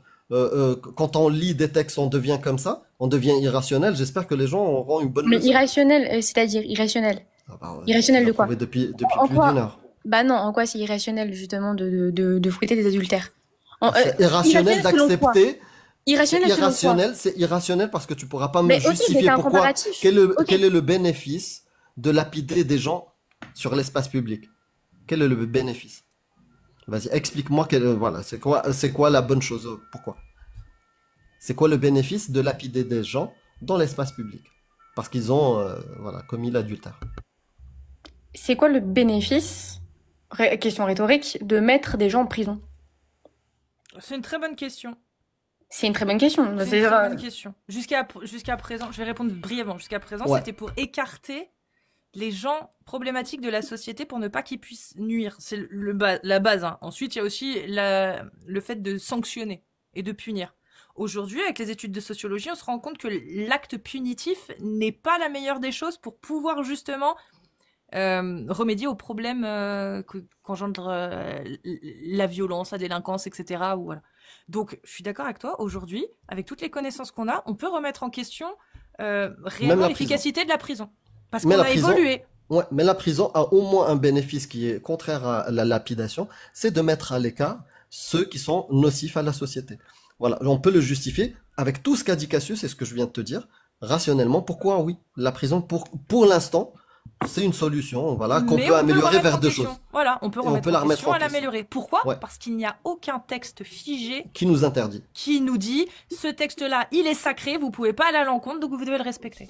quand on lit des textes, on devient comme ça, on devient irrationnel. J'espère que les gens auront une bonne Mais leçon. c'est-à-dire irrationnel. Ah bah ouais, irrationnel tu l'as de quoi prouvé depuis En plus quoi d'une heure. Bah non, en quoi c'est irrationnel justement de fouetter des adultères C'est irrationnel selon quoi d'accepter. Irrationnel selon quoi C'est irrationnel parce que tu pourras pas me Mais ok, mais justifier c'est un pourquoi. comparatif. Quel Ok. est le bénéfice de lapider des gens sur l'espace public? Quel est le bénéfice? Vas-y, explique-moi voilà, c'est quoi la bonne chose? Pourquoi? C'est quoi le bénéfice de lapider des gens dans l'espace public? Parce qu'ils ont, voilà, commis l'adultère. C'est quoi le bénéfice, question rhétorique, de mettre des gens en prison? C'est une très bonne question. C'est une très bonne question. C'est une très bonne question. Jusqu'à présent, je vais répondre brièvement. Jusqu'à présent, Ouais. c'était pour écarter les gens problématiques de la société pour ne pas qu'ils puissent nuire. C'est la base. Hein. Ensuite, il y a aussi le fait de sanctionner et de punir. Aujourd'hui, avec les études de sociologie, on se rend compte que l'acte punitif n'est pas la meilleure des choses pour pouvoir justement remédier aux problèmes qu'engendre la violence, la délinquance, etc. Ou voilà. Donc, je suis d'accord avec toi. Aujourd'hui, avec toutes les connaissances qu'on a, on peut remettre en question réellement la l'efficacité de la prison. Parce Mais qu'on la a prison- évolué. Ouais, mais la prison a au moins un bénéfice qui est contraire à la lapidation, c'est de mettre à l'écart ceux qui sont nocifs à la société. Voilà, on peut le justifier avec tout ce qu'a dit Cassius, c'est ce que je viens de te dire, rationnellement. Pourquoi oui, la prison pour l'instant, c'est une solution, voilà, qu'on Mais peut on améliorer remettre vers en deux question. choses Voilà, on peut Et on remettre peut la en remettre question en et question. l'améliorer. Pourquoi Ouais. Parce qu'il n'y a aucun texte figé qui nous interdit. qui nous dit ce texte-là, il est sacré, vous pouvez pas aller à l'encontre, donc vous devez le respecter.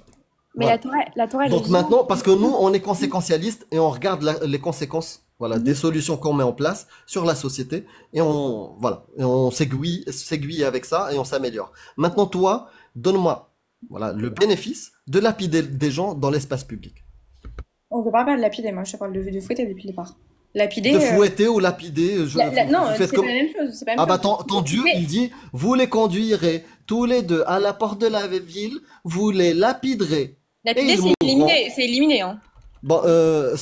Mais Ouais. la Torah, elle Donc est maintenant, parce que nous, on est conséquentialiste et on regarde les conséquences, voilà, des solutions qu'on met en place sur la société et on s'aiguille avec ça et on s'améliore. Maintenant, toi, donne-moi, voilà, le bénéfice de lapider des gens dans l'espace public. On ne parle pas de lapider, moi je te parle de fouetter depuis le départ. Lapider. De fouetter ou lapider, Non, vous faites c'est comme... pas la même chose. C'est pas la Ah même bah chose. ton Dieu, Mais- il dit, vous les conduirez tous les deux à la porte de la ville, vous les lapiderez. Lapider, Et ils mourront. c'est éliminé, hein. Bon,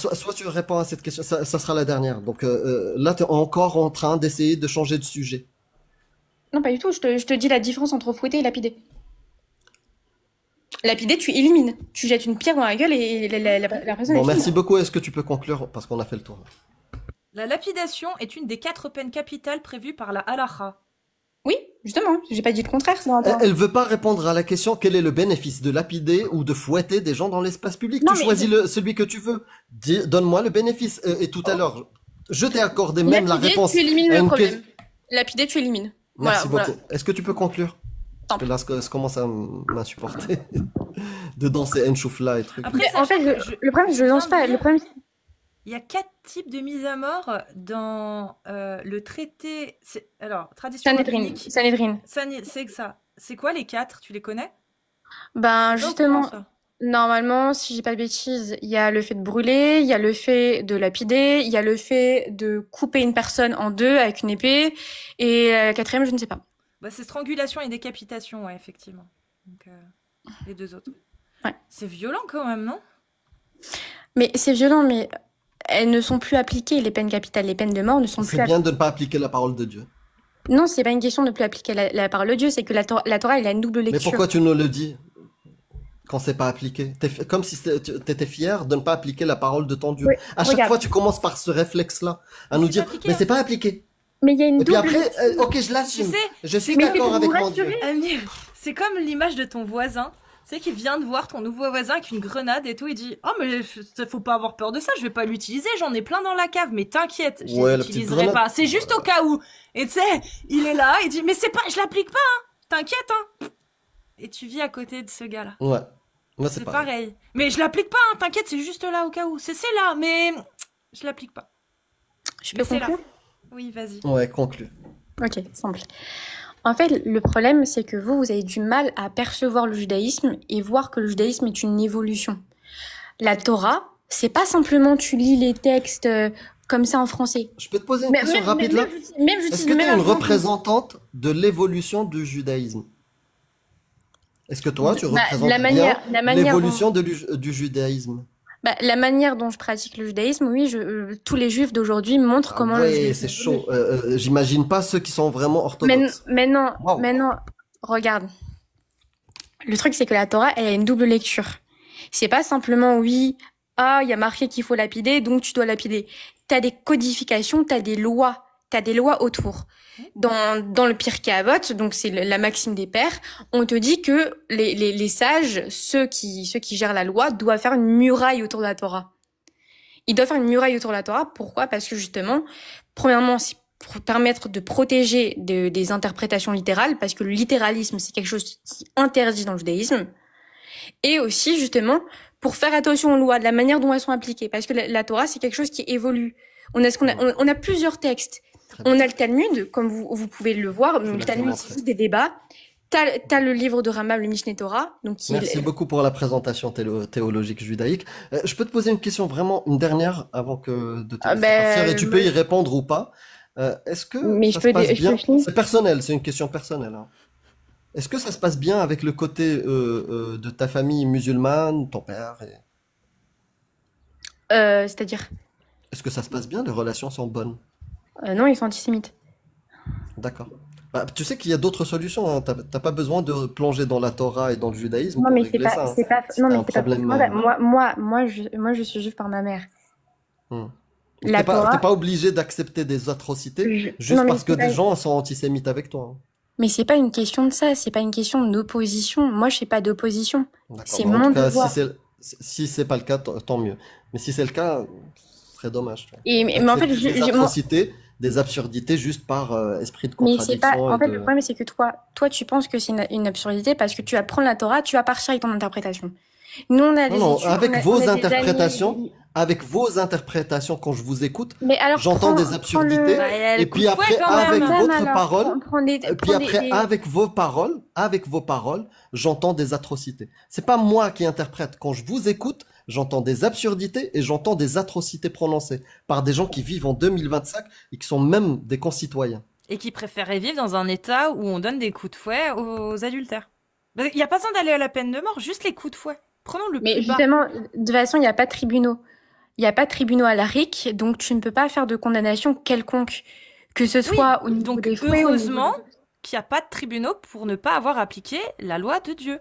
soit tu réponds à cette question, ça sera la dernière. Donc là, tu es encore en train d'essayer de changer de sujet. Non, pas du tout. Je te dis la différence entre fouetter et lapider. Lapider, tu élimines. Tu jettes une pierre dans la gueule et la personne Bon, est merci finie. beaucoup. Est-ce que tu peux conclure parce qu'on a fait le tour? La lapidation est une des 4 peines capitales prévues par la halakha. Oui, justement. J'ai pas dit le contraire. C'est dans la Torah. Elle veut pas répondre à la question quel est le bénéfice de lapider ou de fouetter des gens dans l'espace public. Non, Tu mais- choisis celui que tu veux. Donne-moi le bénéfice. Et tout à l'heure, je t'ai accordé même la Lapider, réponse. tu élimines à le une problème. Lapider, tu élimines. Merci Voilà, beaucoup. Est-ce que tu peux conclure? Parce que là, ça commence à m'insupporter de danser Enchoufla et trucs. Après, Mais en fait, je- le problème, je lance pas. Le problème, Il y a 4 types de mise à mort dans le traité. Alors, tradition Sanhedrin. rabbinique. Sanhedrin. C'est que ça. C'est quoi les 4? Tu les connais? Ben, justement, Comment ça normalement, si j'ai pas de bêtises, il y a le fait de brûler, il y a le fait de lapider, il y a le fait de couper une personne en deux avec une épée, et quatrième, je ne sais pas. Bah, c'est strangulation et décapitation, ouais, effectivement. Donc, les deux autres. Ouais. C'est violent quand même, non? Mais c'est violent, mais elles ne sont plus appliquées, les peines capitales, les peines de mort ne sont plus C'est appliquées. bien de ne pas appliquer la parole de Dieu. Non, c'est pas une question de ne plus appliquer la parole de Dieu, c'est que la Torah, elle a une double Mais lecture. pourquoi tu nous le dis quand c'est pas appliqué? Comme si t'étais fier de ne pas appliquer la parole de ton Dieu. Oui, À chaque regarde. fois, tu commences par ce réflexe-là, à nous C'est dire, pas appliqué, mais hein. c'est pas appliqué. Mais il y a une Et puis double après, lecture. ok, je Tu l'assume. sais, Je suis Mais c'est d'accord pour avec vous mon Dieu. rassurer. Amir, C'est comme l'image de ton voisin, tu sais, qui vient de voir ton nouveau voisin avec une grenade et tout, il dit « Oh, mais faut pas avoir peur de ça, je vais pas l'utiliser, j'en ai plein dans la cave, mais t'inquiète, je Ouais, les la petite utiliserai grenade. pas, c'est juste au cas où. » Et tu sais, il est là, il dit « Mais c'est pas, je l'applique pas, hein, t'inquiète, hein. » Et tu vis à côté de ce gars-là. Ouais. Moi, c'est C'est pareil. pareil. Mais je l'applique pas, hein, t'inquiète, c'est juste là au cas où. C'est là, mais je l'applique pas. Je Mais peux c'est là. conclure? Oui, vas-y. Ouais, conclu. Ok, simple. En fait, le problème, c'est que vous avez du mal à percevoir le judaïsme et voir que le judaïsme est une évolution. La Torah, c'est pas simplement tu lis les textes comme ça en français. Je peux te poser une question rapide là? Même Est-ce que tu es une représentante de l'évolution du judaïsme? Est-ce que toi, tu représentes bien l'évolution du judaïsme? La manière dont je pratique le judaïsme, oui, tous les juifs d'aujourd'hui montrent comment le Ouais, judaïsme c'est chaud. J'imagine pas ceux qui sont vraiment orthodoxes. Mais non, Wow. regarde. Le truc, c'est que la Torah, elle a une double lecture. C'est pas simplement, oui, il y a marqué qu'il faut lapider, donc tu dois lapider. T'as des codifications, t'as des lois autour. Dans le Pirkei Avot, donc c'est la maxime des pères, on te dit que les sages, ceux qui gèrent la loi, doivent faire une muraille autour de la Torah. Ils doivent faire une muraille autour de la Torah. Pourquoi? Parce que justement, premièrement, c'est pour permettre de protéger des interprétations littérales, parce que le littéralisme, c'est quelque chose qui est interdit dans le judaïsme. Et aussi, justement, pour faire attention aux lois, de la manière dont elles sont appliquées. Parce que la Torah, c'est quelque chose qui évolue. On a plusieurs textes. On a le Talmud, comme vous pouvez le voir. Le Talmud, c'est juste des débats. T'as le livre de Rambam, le Mishneh Torah. Merci beaucoup pour la présentation théologique judaïque. Je peux te poser une question, vraiment une dernière, avant de te laisser partir, et tu peux y répondre ou pas. Est-ce que ça se passe bien? C'est personnel, c'est une question personnelle. Hein. Est-ce que ça se passe bien avec le côté de ta famille musulmane, ton père C'est-à-dire? Est-ce que ça se passe bien? Les relations sont bonnes? Non, ils sont antisémites. D'accord. Bah, tu sais qu'il y a d'autres solutions. Hein. T'as pas besoin de plonger dans la Torah et dans le judaïsme Non, pour mais régler ça. c'est pas. Non, mais un c'est pas. problème. Moi, je suis juive par ma mère. T'es pas obligé d'accepter des atrocités juste parce que des gens sont antisémites avec toi. Hein. Mais c'est pas une question de ça, c'est pas une question d'opposition. Moi, je fais pas d'opposition. C'est Bon, mon devoir. Si c'est pas le cas, tant mieux. Mais si c'est le cas, ce serait dommage. Mais en fait, des atrocités, des absurdités juste par esprit de contradiction. Mais c'est pas. En fait, le problème, c'est que toi, tu penses que c'est une absurdité parce que tu vas prendre la Torah, tu vas partir avec ton interprétation. Nous, on a des études, avec vos interprétations. Avec vos interprétations, quand je vous écoute, j'entends des absurdités, et puis après, avec votre parole, avec vos paroles, j'entends des atrocités. C'est pas moi qui interprète. Quand je vous écoute, j'entends des absurdités et j'entends des atrocités prononcées par des gens qui vivent en 2025 et qui sont même des concitoyens. Et qui préféraient vivre dans un état où on donne des coups de fouet aux adultères. Il n'y a pas besoin d'aller à la peine de mort, juste les coups de fouet. Prenons le plus bas. Justement, de toute façon, il n'y a pas de tribunaux. Il n'y a pas de tribunaux à la RIC, donc tu ne peux pas faire de condamnation quelconque, que ce soit au niveau des fouets. Heureusement qu'il n'y a pas de tribunaux pour ne pas avoir appliqué la loi de Dieu.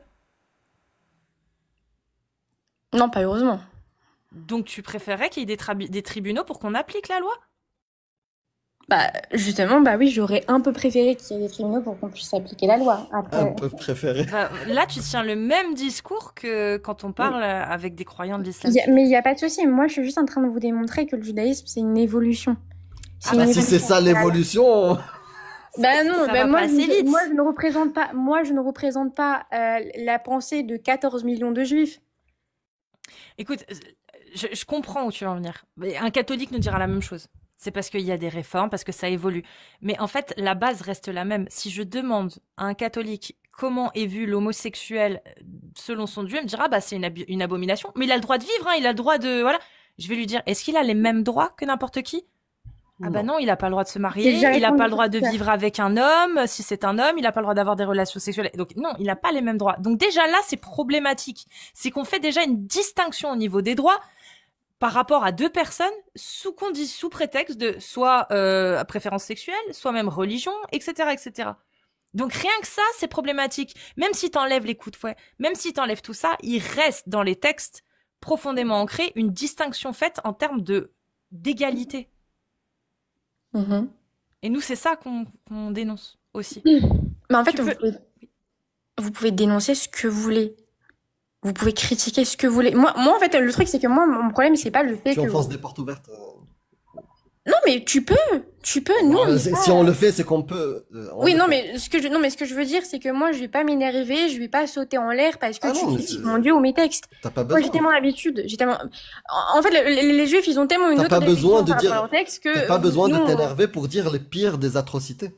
Non, pas heureusement. Donc tu préférais qu'il y ait des tribunaux pour qu'on applique la loi? Justement, oui, j'aurais un peu préféré qu'il y ait des tribunaux pour qu'on puisse appliquer la loi. Après... Un peu préféré. Là, tu tiens le même discours que quand on parle avec des croyants de l'islam. Mais il n'y a pas de souci. Moi, je suis juste en train de vous démontrer que le judaïsme, c'est une évolution. Si c'est ça l'évolution... non, moi, je ne représente pas la pensée de 14 millions de juifs. Écoute, je comprends où tu veux en venir. Un catholique nous dira la même chose. C'est parce qu'il y a des réformes, parce que ça évolue. Mais en fait, la base reste la même. Si je demande à un catholique comment est vu l'homosexuel selon son Dieu, il me dira c'est une abomination. Mais il a le droit de vivre, hein, il a le droit de... Voilà. Je vais lui dire, est-ce qu'il a les mêmes droits que n'importe qui? Non, il n'a pas le droit de se marier, il n'a pas le droit de vivre avec un homme. Si c'est un homme, il n'a pas le droit d'avoir des relations sexuelles. Donc non, il n'a pas les mêmes droits. Donc déjà là, c'est problématique. C'est qu'on fait déjà une distinction au niveau des droits par rapport à deux personnes sous prétexte de soit préférence sexuelle, soit même religion, etc., etc. Donc rien que ça, c'est problématique. Même si t'enlèves les coups de fouet, même si t'enlèves tout ça, il reste dans les textes profondément ancrés une distinction faite en termes d'égalité. Et nous, c'est ça qu'on dénonce aussi. Mais en fait, vous pouvez dénoncer ce que vous voulez. Vous pouvez critiquer ce que vous voulez. Moi, en fait, le truc, c'est que moi, mon problème, c'est pas le fait Tu que... enfonces des portes ouvertes. Non, mais tu peux. Nous, on est Si on le fait, c'est qu'on peut. On Oui, le non, fait. mais ce que je veux dire, c'est que moi, je vais pas m'énerver, je vais pas sauter en l'air parce que Ah tu non, mais critiques c'est- mon Dieu ou mes textes. T'as pas Moi, j'ai besoin. tellement l'habitude, En fait, les Juifs, ils ont tellement une T'as pas autodérision besoin de par rapport dire- à leurs textes que T'as pas besoin nous, de on- t'énerver pour dire les pires des atrocités.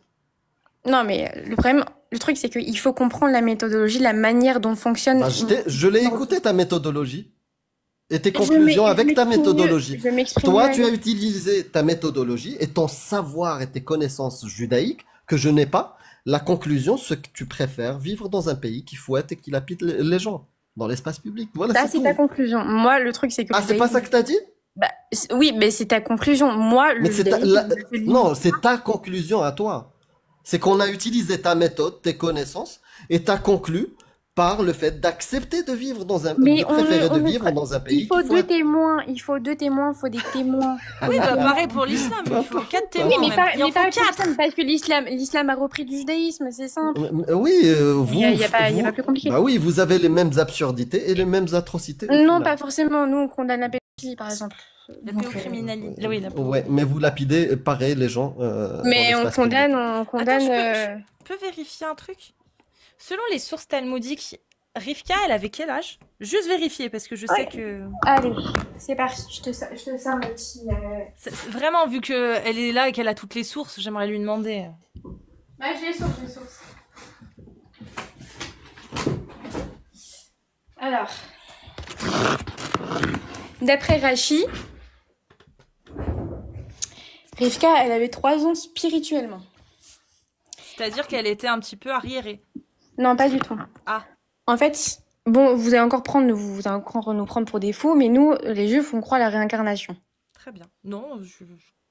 Non, mais le truc, c'est qu'il faut comprendre la méthodologie, la manière dont fonctionne. Bah, je l'ai Non. écouté ta méthodologie et tes Je conclusions m'ex- avec je ta m'exprime mieux, méthodologie. je m'exprime Toi, mieux. tu as utilisé ta méthodologie et ton savoir et tes connaissances judaïques que je n'ai pas. La conclusion, c'est que tu préfères vivre dans un pays qui fouette et qui lapide les gens dans l'espace public. Voilà, Ça, c'est c'est tout. ta conclusion. Moi, le truc, c'est que... Ah, c'est pas ça que t'as dit? Bah, oui, mais c'est ta conclusion. Moi, Mais le c'est ta, judaïsme, la- je lis- non, c'est ta conclusion à toi. C'est qu'on a utilisé ta méthode, tes connaissances, et t'as conclu par le fait d'accepter de vivre dans un, Mais de préférer on de ne vivre fera- dans un pays Il faut qui deux fouette. témoins, il faut des témoins. Oui, bah pareil pour l'islam, il faut 4 témoins. Oui, mais même. pas, Il en mais pas faut pour 4. ça, mais parce que l'islam a repris du judaïsme, c'est simple. Oui, vous, Il y a pas vous- plus compliqué. bah oui, vous avez les mêmes absurdités et les mêmes atrocités. au Non, final. pas forcément. Nous, on condamne la pédophilie, par exemple. La Donc, pédocriminalité. Oui, la Ouais, mais vous lapidez pareil les gens. mais dans on l'espace condamne, Attends, je peux vérifier un truc? Selon les sources talmudiques, Rivka, elle avait quel âge? Juste vérifier, parce que je sais que... Allez, c'est parti. Je te sers un petit. Vraiment, vu qu'elle est là et qu'elle a toutes les sources, j'aimerais lui demander. Bah, j'ai les sources. Alors, d'après Rachi, Rivka, elle avait 3 ans spirituellement. C'est-à-dire qu'elle était un petit peu arriérée. Non, pas du tout. Ah. En fait, bon, vous allez encore nous prendre pour des fous, mais nous, les Juifs, on croit à la réincarnation. Très bien. Non,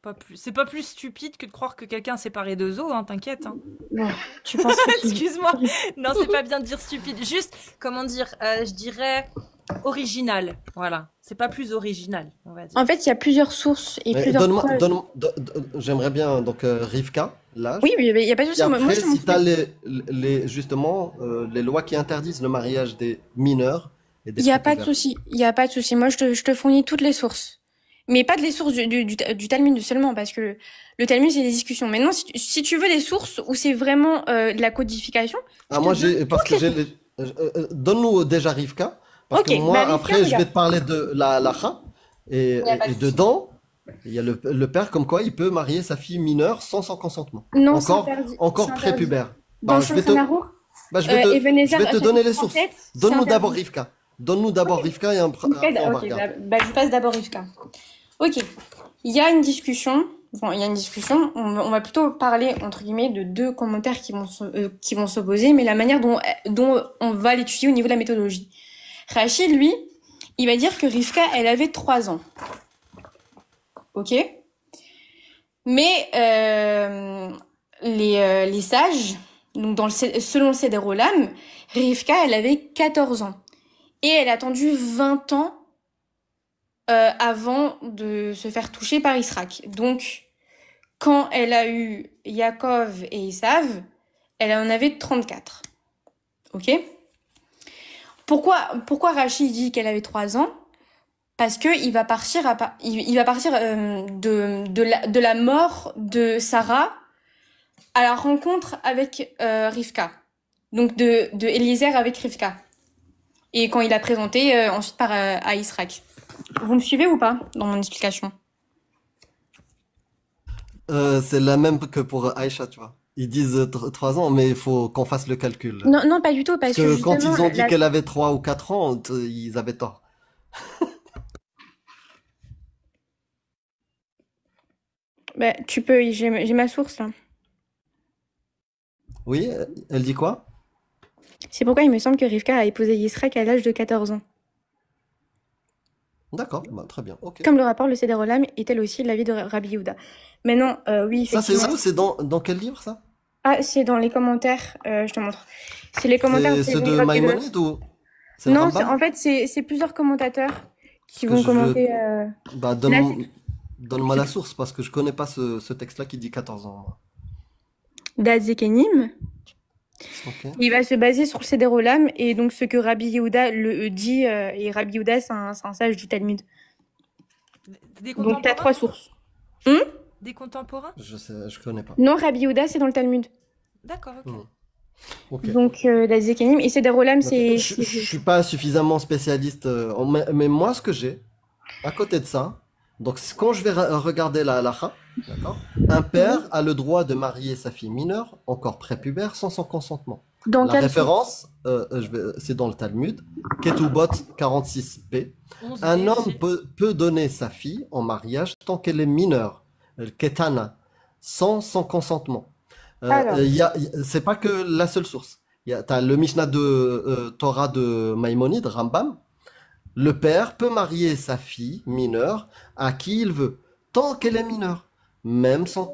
pas plus. C'est pas plus stupide que de croire que quelqu'un s'est séparé de Zo, hein, t'inquiète. Hein. Bon, tu penses que Excuse-moi. Non, c'est pas bien de dire stupide. Juste, comment dire, je dirais original. Voilà. C'est pas plus original, on va dire. En fait, il y a plusieurs sources et public. plusieurs preuves. J'aimerais bien donc Rivka, l'âge. Oui, mais il n'y a pas de Et souci. Moi, après, je te si montre. t'as justement les lois qui interdisent le mariage des mineurs et des Il n'y a pas de prépubères. souci. Il n'y a pas de souci. Moi, je te fournis toutes les sources. Mais pas de les sources du Talmud seulement, parce que le Talmud, c'est des discussions. Maintenant, si tu veux des sources où c'est vraiment de la codification, Ah, moi, parce que donne-nous déjà Rivka, parce Ok, que moi, bah, Rivka, après, je regarde. vais te parler de la halakha, et Y a pas de souci. dedans, il y a le père comme quoi il peut marier sa fille mineure sans son consentement. non, c'est Encore, interdit. encore C'est interdit. prépubère. Dans Bah, le Shulchan Aruch, je vais Ebenezer, te donner les chapitre sources. 37, c'est Donne-nous d'abord interdit. Rivka. Donne-nous d'abord Rivka et après, Ok, on va ok, regarder. je passe d'abord Rivka. Ok, il y a une discussion. Bon, il y a une discussion. On va plutôt parler entre guillemets de 2 commentaires qui vont s'opposer, mais la manière dont on va l'étudier au niveau de la méthodologie. Rachid, lui, il va dire que Rivka, elle avait 3 ans. Ok. Mais les sages, donc selon le Seder Olam, Rivka, elle avait 14 ans. Et elle a attendu 20 ans avant de se faire toucher par Israël. Donc, quand elle a eu Yaakov et Esav, elle en avait 34. Ok? Pourquoi Rachid dit qu'elle avait 3 ans? Parce que il va partir de la mort de Sarah à la rencontre avec Rivka. Donc de Eliezer avec Rivka. Et quand il a présenté ensuite à Israël. Vous me suivez ou pas dans mon explication? C'est la même que pour Aïcha, tu vois. Ils disent 3 ans, mais il faut qu'on fasse le calcul. Non, non, pas du tout, parce Parce que quand justement, ils ont dit qu'elle avait 3 ou 4 ans, ils avaient tort. Bah, tu peux, j'ai ma source là. Oui, elle dit quoi? C'est pourquoi il me semble que Rivka a épousé Yisrek à l'âge de 14 ans. D'accord, bah, très bien. Ok. Comme le rapport, le Seder Olam est-elle aussi l'avis de Rabbi Yehuda. Maintenant, oui, Ça, c'est effectivement. où? C'est dans quel livre, ça? Ah, c'est dans les commentaires, je te montre. C'est les commentaires. C'est ceux de Maïmonide ou c'est le Non, Rambam? en fait, c'est plusieurs commentateurs qui Parce vont que commenter. Bah, Là, donne-moi la source, parce que je connais pas ce texte-là qui dit 14 ans. Moi. Daz Zekenim. Ok. Il va se baser sur le Seder Olam et donc ce que Rabbi Yehuda le dit, et Rabbi Yehuda, c'est un sage du Talmud. Des Donc, tu as contemporains? 3 sources. Des contemporains? Je connais pas. Non, Rabbi Yehuda, c'est dans le Talmud. D'accord, ok. Ok. Donc, la Zekanim et Seder Olam, Ok. c'est... Je suis pas suffisamment spécialiste, mais moi, ce que j'ai, à côté de ça, donc quand je vais regarder la halakha, d'accord, un père a le droit de marier sa fille mineure, encore prépubère, sans son consentement. Dans La quelle référence, c'est dans le Talmud, Ketubot 46b. 11 Un homme aussi. peut donner sa fille en mariage tant qu'elle est mineure, ketana, sans son consentement. Alors. C'est pas que la seule source. T'as le Mishnah de Torah de Maïmonide, Rambam. Le père peut marier sa fille mineure à qui il veut, tant qu'elle est mineure, même sans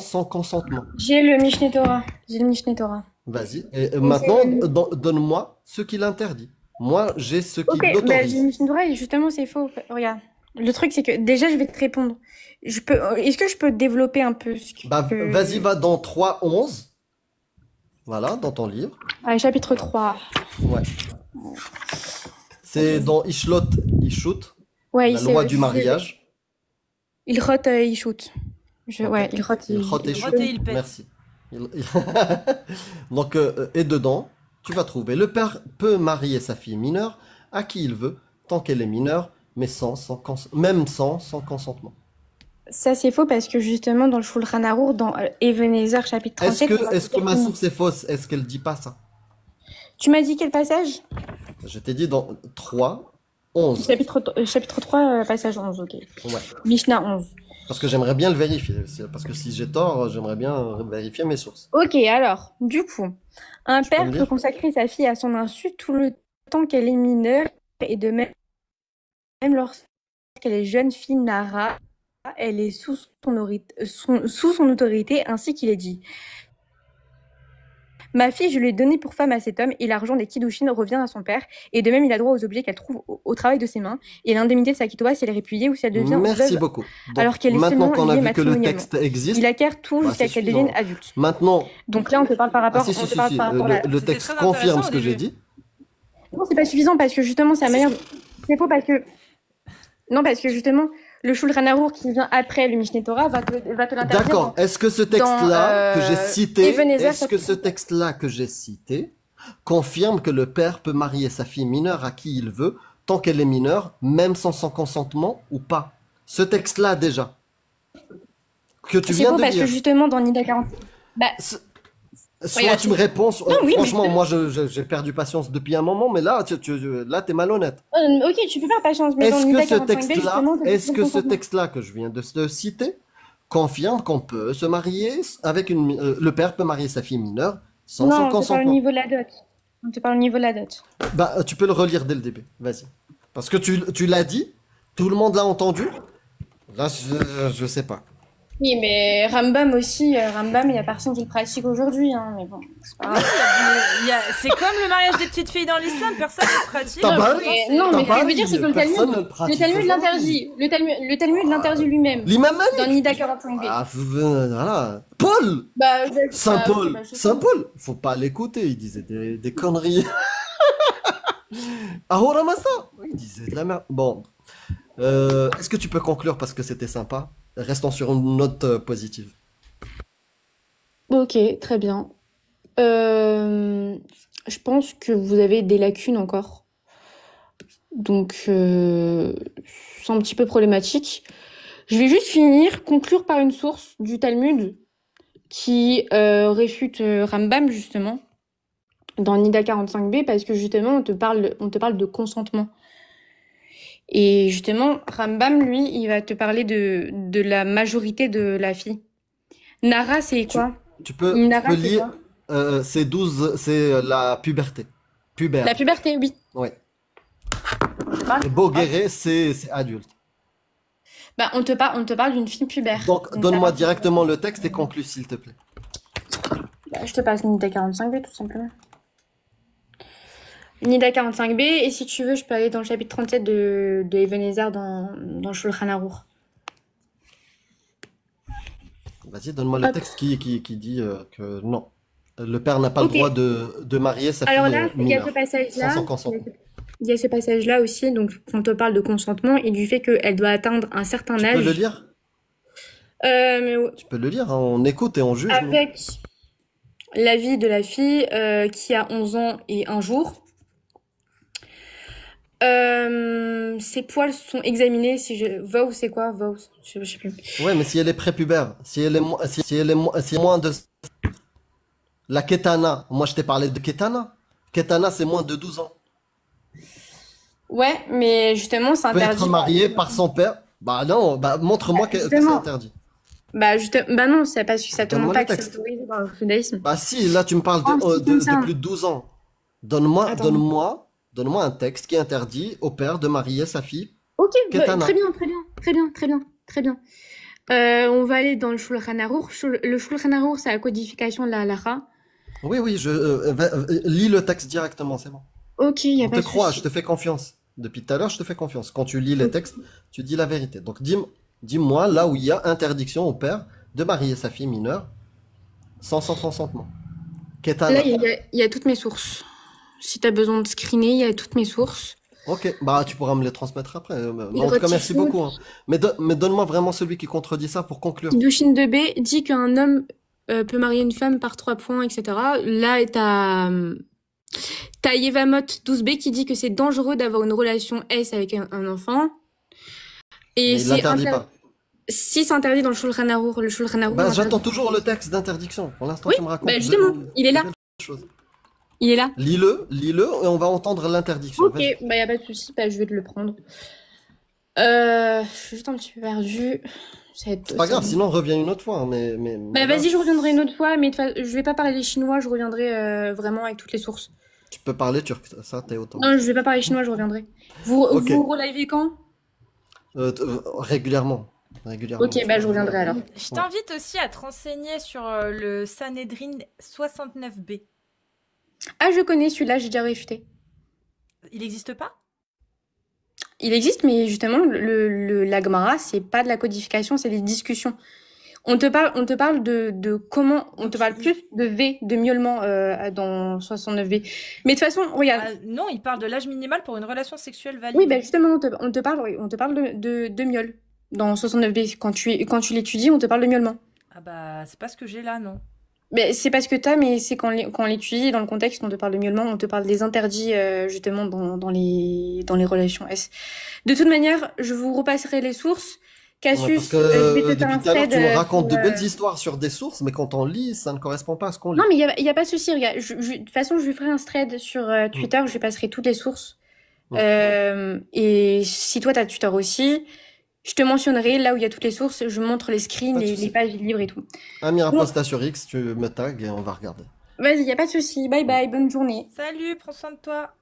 son consentement. J'ai le Mishneh Torah. Vas-y. Et maintenant, donne-moi ce qui l'interdit. Moi, j'ai ce qui Ok, bah, j'ai le l'autorise. Mishneh Torah et justement, c'est faux. Regarde. Le truc, c'est que déjà, je vais te répondre. Est-ce que je peux développer un peu ce que... Bah, vas-y, va dans 3.11. Voilà, dans ton livre. Ah, chapitre 3. Ouais. C'est dans Ishlot, Ishut, Ouais, la loi du mariage. Il rote, il shoot. Ok. Ouais, il rote, Il rote et il shoot. rote et il pète. Merci. Donc, et dedans, tu vas trouver le père peut marier sa fille mineure à qui il veut, tant qu'elle est mineure, mais même sans son consentement. Ça, c'est faux parce que justement, dans le Shulchan Arour, dans Ebenezer, chapitre 37... Est-ce que ma source est fausse? Est-ce qu'elle dit pas ça? Tu m'as dit quel passage? Je t'ai dit dans 3.11. Chapitre 3, passage 11, ok. Ouais. Mishnah 11. Parce que j'aimerais bien le vérifier. Parce que si j'ai tort, j'aimerais bien vérifier mes sources. Ok, alors, du coup, un Tu peux père me peut dire consacrer sa fille à son insu tout le temps qu'elle est mineure et de même lorsqu'elle est jeune fille Nara, elle est sous son autorité, ainsi qu'il est dit. Ma fille, je lui ai donné pour femme à cet homme, et l'argent des Kiddushin revient à son père, et de même il a droit aux objets qu'elle trouve au travail de ses mains, et l'indemnité de sa Kitova si elle est répudiée ou si elle devient Merci veuve, beaucoup. Donc, alors qu'elle est maintenant seulement qu'on a liée vu que le matrimonialement. texte existe, Il acquiert tout bah, jusqu'à c'est qu'elle suffisant. devienne adulte. Maintenant, Donc là, on te parle par rapport, si, on te parle par rapport à... le C'était texte très confirme intéressant ce au que j'ai début. dit. Non, c'est pas suffisant parce que justement, c'est la manière. C'est faux parce que. Non, parce que justement, le Shulchan Arour qui vient après le Mishneh Torah va te l'interdire. D'accord. Est-ce que ce texte-là que j'ai cité, Ebenezer, est-ce que ce texte-là que j'ai cité confirme que le père peut marier sa fille mineure à qui il veut, tant qu'elle est mineure, même sans son consentement ou pas? Ce texte-là déjà que tu C'est viens faux de parce que dire. justement, dans Nida 40. Bah, Soit Regarde, tu me réponds, Non, oui, franchement, mais- moi j'ai perdu patience depuis un moment, mais là, là t'es malhonnête. ok, tu peux faire patience, mais dans Est-ce Nida que ce 45b, texte-là, justement, est-ce que ce texte-là que je viens de te citer confirme qu'on peut se marier avec le père peut marier sa fille mineure sans son Non, on te parle au consentement? niveau de la dot. On te parle au niveau de la dot. Bah, tu peux le relire dès le début, vas-y. Parce que tu l'as dit, tout le monde l'a entendu. Là, je sais pas. Oui, mais Rambam aussi, Rambam, il y a personne qui le pratique aujourd'hui, hein, mais bon, c'est pas grave. C'est comme le mariage des petites filles dans l'islam, personne ne le pratique. T'as pas- Non, mais ce que T'as je veux dire, c'est que le personne ne Talmud, pratique le Talmud aujourd'hui. l'interdit. Le Talmud l'interdit lui-même. L'imam Malik. Dans Nida 45b. Ah, voilà. Paul. Bah, Saint Paul, bah, je sais. Saint Paul, faut pas l'écouter, il disait des conneries. Ahura Massa, il disait de la merde. Bon, est-ce que tu peux conclure parce que c'était sympa? Restons sur une note positive. Ok, très bien. Je pense que vous avez des lacunes encore. Donc, c'est un petit peu problématique. Je vais juste conclure par une source du Talmud qui réfute Rambam, justement, dans Nida 45b, parce que justement, on te parle de consentement. Et justement, Rambam, lui, il va te parler de la majorité de la fille. Nara, c'est quoi? Tu peux Nara, c'est lire, quoi? c'est la puberté. Pubère. La puberté, oui. Ouais. parle. Et Boguéré, c'est adulte. Bah, on te parle d'une fille pubère. Donc, Donc, donne-moi ça va. directement le texte et conclue, s'il te plaît. Bah, je te passe Nida 45b, tout simplement. Nida 45b, et si tu veux, je peux aller dans le chapitre 37 de Ebenezer dans Shulchan Arour. Vas-y, donne-moi le Hop. texte qui dit que non. Le père n'a pas le Ok. droit de marier sa Alors fille là, il y a ce mineure, sans passage-là. son consentement. Il y a ce passage-là aussi, donc on te parle de consentement et du fait qu'elle doit atteindre un certain Tu peux le âge. lire? Mais Tu peux le lire, hein, on écoute et on juge, nous. avec l'avis de la fille qui a 11 ans et un jour. Ses poils sont examinés. Si je... Vows, c'est quoi? Vows, je sais plus. Ouais, mais si elle est prépubère, si elle est moins de... La Ketana, moi je t'ai parlé de Ketana. Ketana, c'est moins de 12 ans. Ouais, mais justement, c'est Peut interdit. être marié par son père. Bah non, bah montre-moi que c'est Justement. interdit. Bah non, c'est parce que ça te Donne-moi montre le pas que c'est texte. autorisé dans le judaïsme. Bah si, là tu me parles En ce qui concerne- de plus de 12 ans. Donne-moi, Attends. donne-moi un texte qui interdit au père de marier sa fille. Ok, bah, Ketana. très bien. On va aller dans le Shulchan Aruch. Le Shulchan Aruch, c'est la codification de la halakha. Oui, lis le texte directement, c'est bon. Ok, y a On pas te de croit, souci. je te fais confiance. Depuis tout à l'heure, je te fais confiance. Quand tu lis les textes, tu dis la vérité. Donc dis-moi là où il y a interdiction au père de marier sa fille mineure sans son consentement. Ketana. Là, il y a toutes mes sources. Si t'as besoin de screener, il y a toutes mes sources. Ok, bah tu pourras me les transmettre après. Il En tout cas, merci retire beaucoup, hein. Mais donne-moi vraiment celui qui contredit ça pour conclure. Kiddushin 2b dit qu'un homme peut marier une femme par 3 points, etc. Là, t'as Yevamot 12b qui dit que c'est dangereux d'avoir une relation S avec un enfant. Mais Et il c'est l'interdit pas. Si c'est interdit dans le Shulchan Aruch, le Shulchan Aruch Bah l'interdit. j'attends toujours le texte d'interdiction. Pour l'instant, Oui, tu me racontes bah justement, il est là. de belles choses. Il est là. Lis-le et on va entendre l'interdiction. Ok, Vas-y. bah y a pas de souci, bah je vais te le prendre. Je suis juste un petit peu perdue. C'est pas grave, sinon reviens une autre fois, hein, mais Bah là, vas-y, je reviendrai une autre fois, mais je vais pas parler chinois, je reviendrai vraiment avec toutes les sources. tu peux parler turc, ça t'es autant. Non, je vais pas parler chinois, je reviendrai. Ok. Vous relivez quand? Régulièrement. Ok, bah je reviendrai alors. Je t'invite aussi à te renseigner sur le Sanhedrin 69b. Ah, je connais celui-là, j'ai déjà réfuté. Il n'existe pas? Il existe, mais justement, la Gemara, c'est pas de la codification, c'est des discussions. On te parle de comment, on te parle plus de V, de miaulement dans 69V. Mais de toute façon, regarde. Ah, non, il parle de l'âge minimal pour une relation sexuelle valide. Oui, bah justement, on te parle de miaule dans 69B. Quand tu l'étudies, on te parle de miaulement. Ah bah, c'est pas ce que j'ai là, non. Mais c'est parce que mais c'est quand on l'étudie dans le contexte, on te parle de miaulement, on te parle des interdits justement dans les relations S. De toute manière, je vous repasserai les sources. Cassius, parce que je vais te depuis faire un tout à l'heure, thread tu me racontes pour, de belles histoires sur des sources, mais quand on lit, ça ne correspond pas à ce qu'on lit. Non, mais il y a pas de souci, regarde. De toute façon, je lui ferai un thread sur Twitter, je lui passerai toutes les sources. Et si toi, t'as Twitter aussi, je te mentionnerai là où il y a toutes les sources, je montre les screens, Pas de les souci. pages du livre et tout. Amira Bon. posta sur X, tu me tags et on va regarder. Vas-y, y a pas de souci. Bye bye, bonne journée. Salut, prends soin de toi.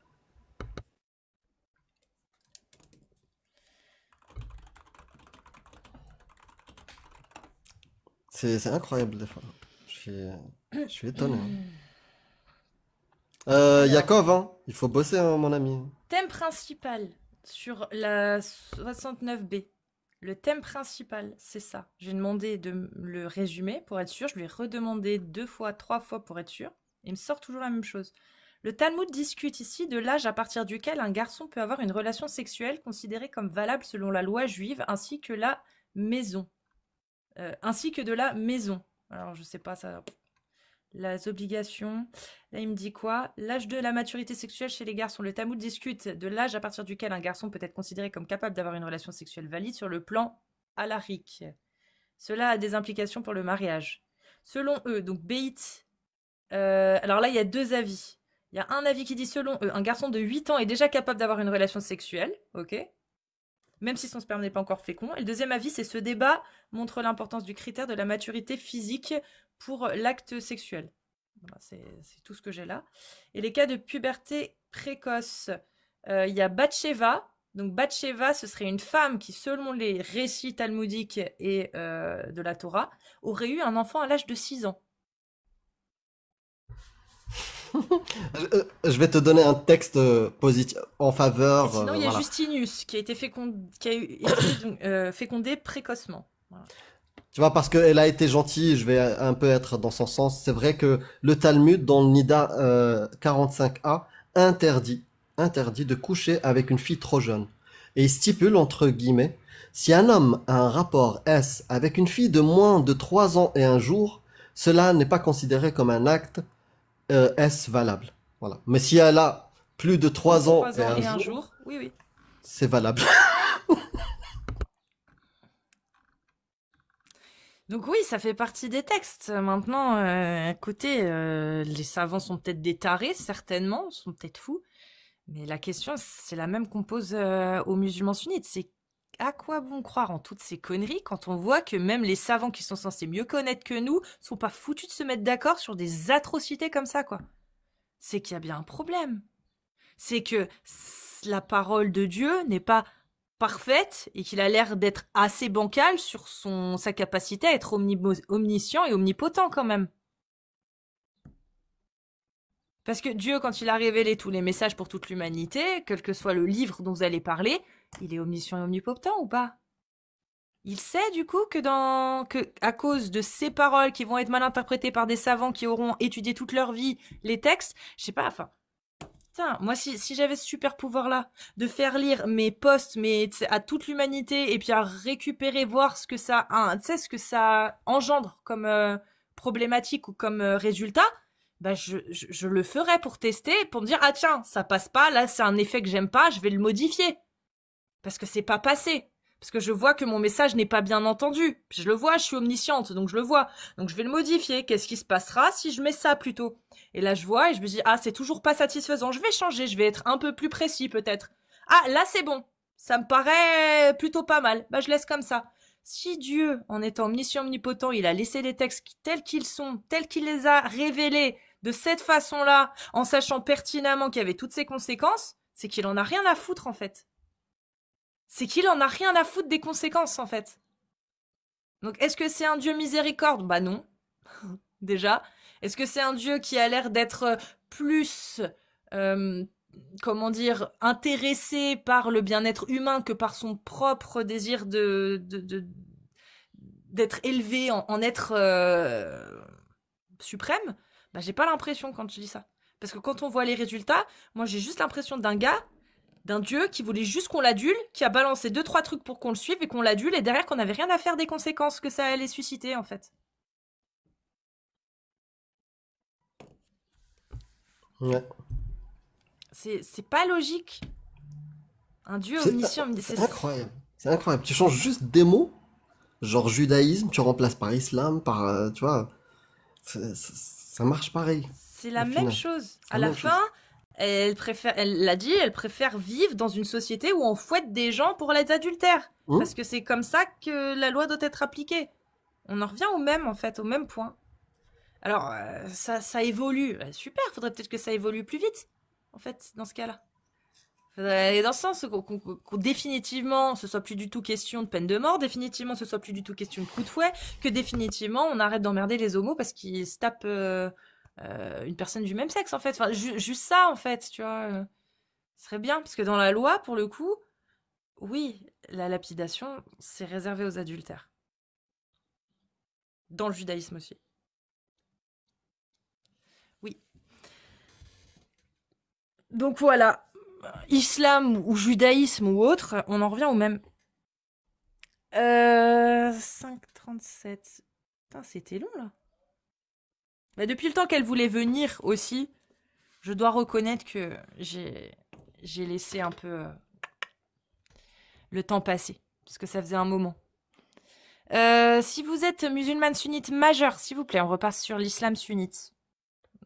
C'est incroyable des fois. Je suis étonné. Yakov, hein, il faut bosser, hein, mon ami. Thème principal sur la 69B. Le thème principal, c'est ça. J'ai demandé de le résumer pour être sûr. Je lui ai redemandé 2 fois, 3 fois pour être sûr. Il me sort toujours la même chose. Le Talmud discute ici de l'âge à partir duquel un garçon peut avoir une relation sexuelle considérée comme valable selon la loi juive ainsi que la maison. Ainsi que de la maison. Alors, je sais pas, ça... Les obligations. Là, il me dit quoi? L'âge de la maturité sexuelle chez les garçons. Le Talmud discute de l'âge à partir duquel un garçon peut être considéré comme capable d'avoir une relation sexuelle valide sur le plan halakhique. Cela a des implications pour le mariage. Selon eux, donc Beit, alors là, il y a 2 avis. Il y a un avis qui dit, selon eux, un garçon de 8 ans est déjà capable d'avoir une relation sexuelle, ok, même si son sperme n'est pas encore fécond. Et le deuxième avis, c'est ce débat montre l'importance du critère de la maturité physique pour l'acte sexuel. Voilà, c'est tout ce que j'ai là. Et les cas de puberté précoce, il y a Bathsheba. Donc Bathsheba, ce serait une femme qui, selon les récits talmudiques et de la Torah, aurait eu un enfant à l'âge de 6 ans. Je vais te donner un texte positif en faveur. Et sinon, il y a voilà. Justinus, qui a été fécondé précocement. Voilà. Tu vois, parce qu'elle a été gentille, je vais un peu être dans son sens. C'est vrai que le Talmud, dans le Nida 45a, interdit, interdit de coucher avec une fille trop jeune. Et il stipule, entre guillemets, si un homme a un rapport S avec une fille de moins de 3 ans et un jour, cela n'est pas considéré comme un acte S valable. Voilà. Mais si elle a plus de 3 ans 3 et ans un et un jour, jour. Oui, oui. c'est valable. Donc oui, ça fait partie des textes. Maintenant, écoutez, les savants sont peut-être des tarés, certainement, sont peut-être fous. Mais la question, c'est la même qu'on pose aux musulmans sunnites. C'est à quoi bon croire en toutes ces conneries quand on voit que même les savants qui sont censés mieux connaître que nous sont pas foutus de se mettre d'accord sur des atrocités comme ça, quoi. C'est qu'il y a bien un problème. C'est que la parole de Dieu n'est pas parfaite et qu'il a l'air d'être assez bancal sur sa capacité à être omniscient et omnipotent quand même. Parce que Dieu, quand il a révélé tous les messages pour toute l'humanité, quel que soit le livre dont vous allez parler, il est omniscient et omnipotent ou pas? Il sait du coup que à cause de ces paroles qui vont être mal interprétées par des savants qui auront étudié toute leur vie les textes, je sais pas, enfin, putain, moi si j'avais ce super pouvoir-là, de faire lire mes posts à toute l'humanité et puis à récupérer, voir ce que ça, ce que ça engendre comme problématique ou comme résultat, bah je le ferais pour tester, pour me dire ah tiens ça passe pas, là c'est un effet que j'aime pas, je vais le modifier parce que c'est pas passé. Parce que je vois que mon message n'est pas bien entendu. Je le vois, je suis omnisciente, donc je le vois. Donc je vais le modifier. Qu'est-ce qui se passera si je mets ça plutôt? Et là, je vois et je me dis, ah, c'est toujours pas satisfaisant. Je vais changer, je vais être un peu plus précis peut-être. Ah, là, c'est bon. Ça me paraît plutôt pas mal. Bah, je laisse comme ça. Si Dieu, en étant omniscient, omnipotent, il a laissé les textes tels qu'ils sont, tels qu'il les a révélés de cette façon-là, en sachant pertinemment qu'il y avait toutes ces conséquences, c'est qu'il en a rien à foutre, en fait. C'est qu'il en a rien à foutre des conséquences, en fait. Donc, est-ce que c'est un Dieu miséricorde? Bah non, déjà. Est-ce que c'est un Dieu qui a l'air d'être plus, euh, comment dire, intéressé par le bien-être humain que par son propre désir d'être élevé en être suprême? Bah, j'ai pas l'impression quand je dis ça. Parce que quand on voit les résultats, moi j'ai juste l'impression d'un dieu qui voulait juste qu'on l'adule, qui a balancé 2-3 trucs pour qu'on le suive et qu'on l'adule, et derrière qu'on n'avait rien à faire des conséquences que ça allait susciter, en fait. Ouais. C'est pas logique. Un dieu C'est omniscient, c'est incroyable. C'est incroyable. Tu changes juste des mots, genre judaïsme, tu remplaces par islam, par, tu vois, ça marche pareil, c'est au la même final. chose. C'est À la la même chose. fin, elle l'a dit, elle préfère vivre dans une société où on fouette des gens pour les adultères. Hmm. Parce que c'est comme ça que la loi doit être appliquée. On en revient au même, en fait, au même point. Alors, ça évolue. Super, faudrait peut-être que ça évolue plus vite, en fait, dans ce cas-là. Faudrait aller dans ce sens qu'on définitivement ce soit plus du tout question de peine de mort, définitivement ce soit plus du tout question de coup de fouet, que définitivement on arrête d'emmerder les homos parce qu'ils se tapent une personne du même sexe en fait. Enfin, juste ça en fait, tu vois. Ce serait bien parce que dans la loi, pour le coup, oui, la lapidation c'est réservé aux adultères. Dans le judaïsme aussi. Oui. Donc voilà, islam ou judaïsme ou autre, on en revient au même. 5,37. Putain, c'était long là. Bah, depuis le temps qu'elle voulait venir aussi, je dois reconnaître que j'ai laissé un peu le temps passer. Parce que ça faisait un moment. Si vous êtes musulmane sunnite majeure, s'il vous plaît, on repasse sur l'islam sunnite.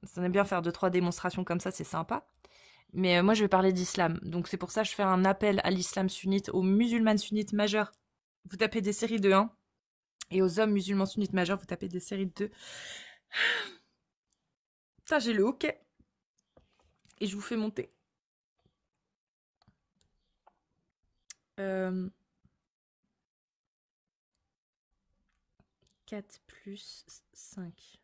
Ça aime bien faire 2-3 démonstrations comme ça, c'est sympa. Mais moi, je vais parler d'islam. Donc c'est pour ça que je fais un appel à l'islam sunnite, aux musulmanes sunnites majeures. Vous tapez des séries de 1. Et aux hommes musulmans sunnites majeurs, vous tapez des séries de 2. Ça, j'ai le hockey. Et je vous fais monter. 4 plus 5.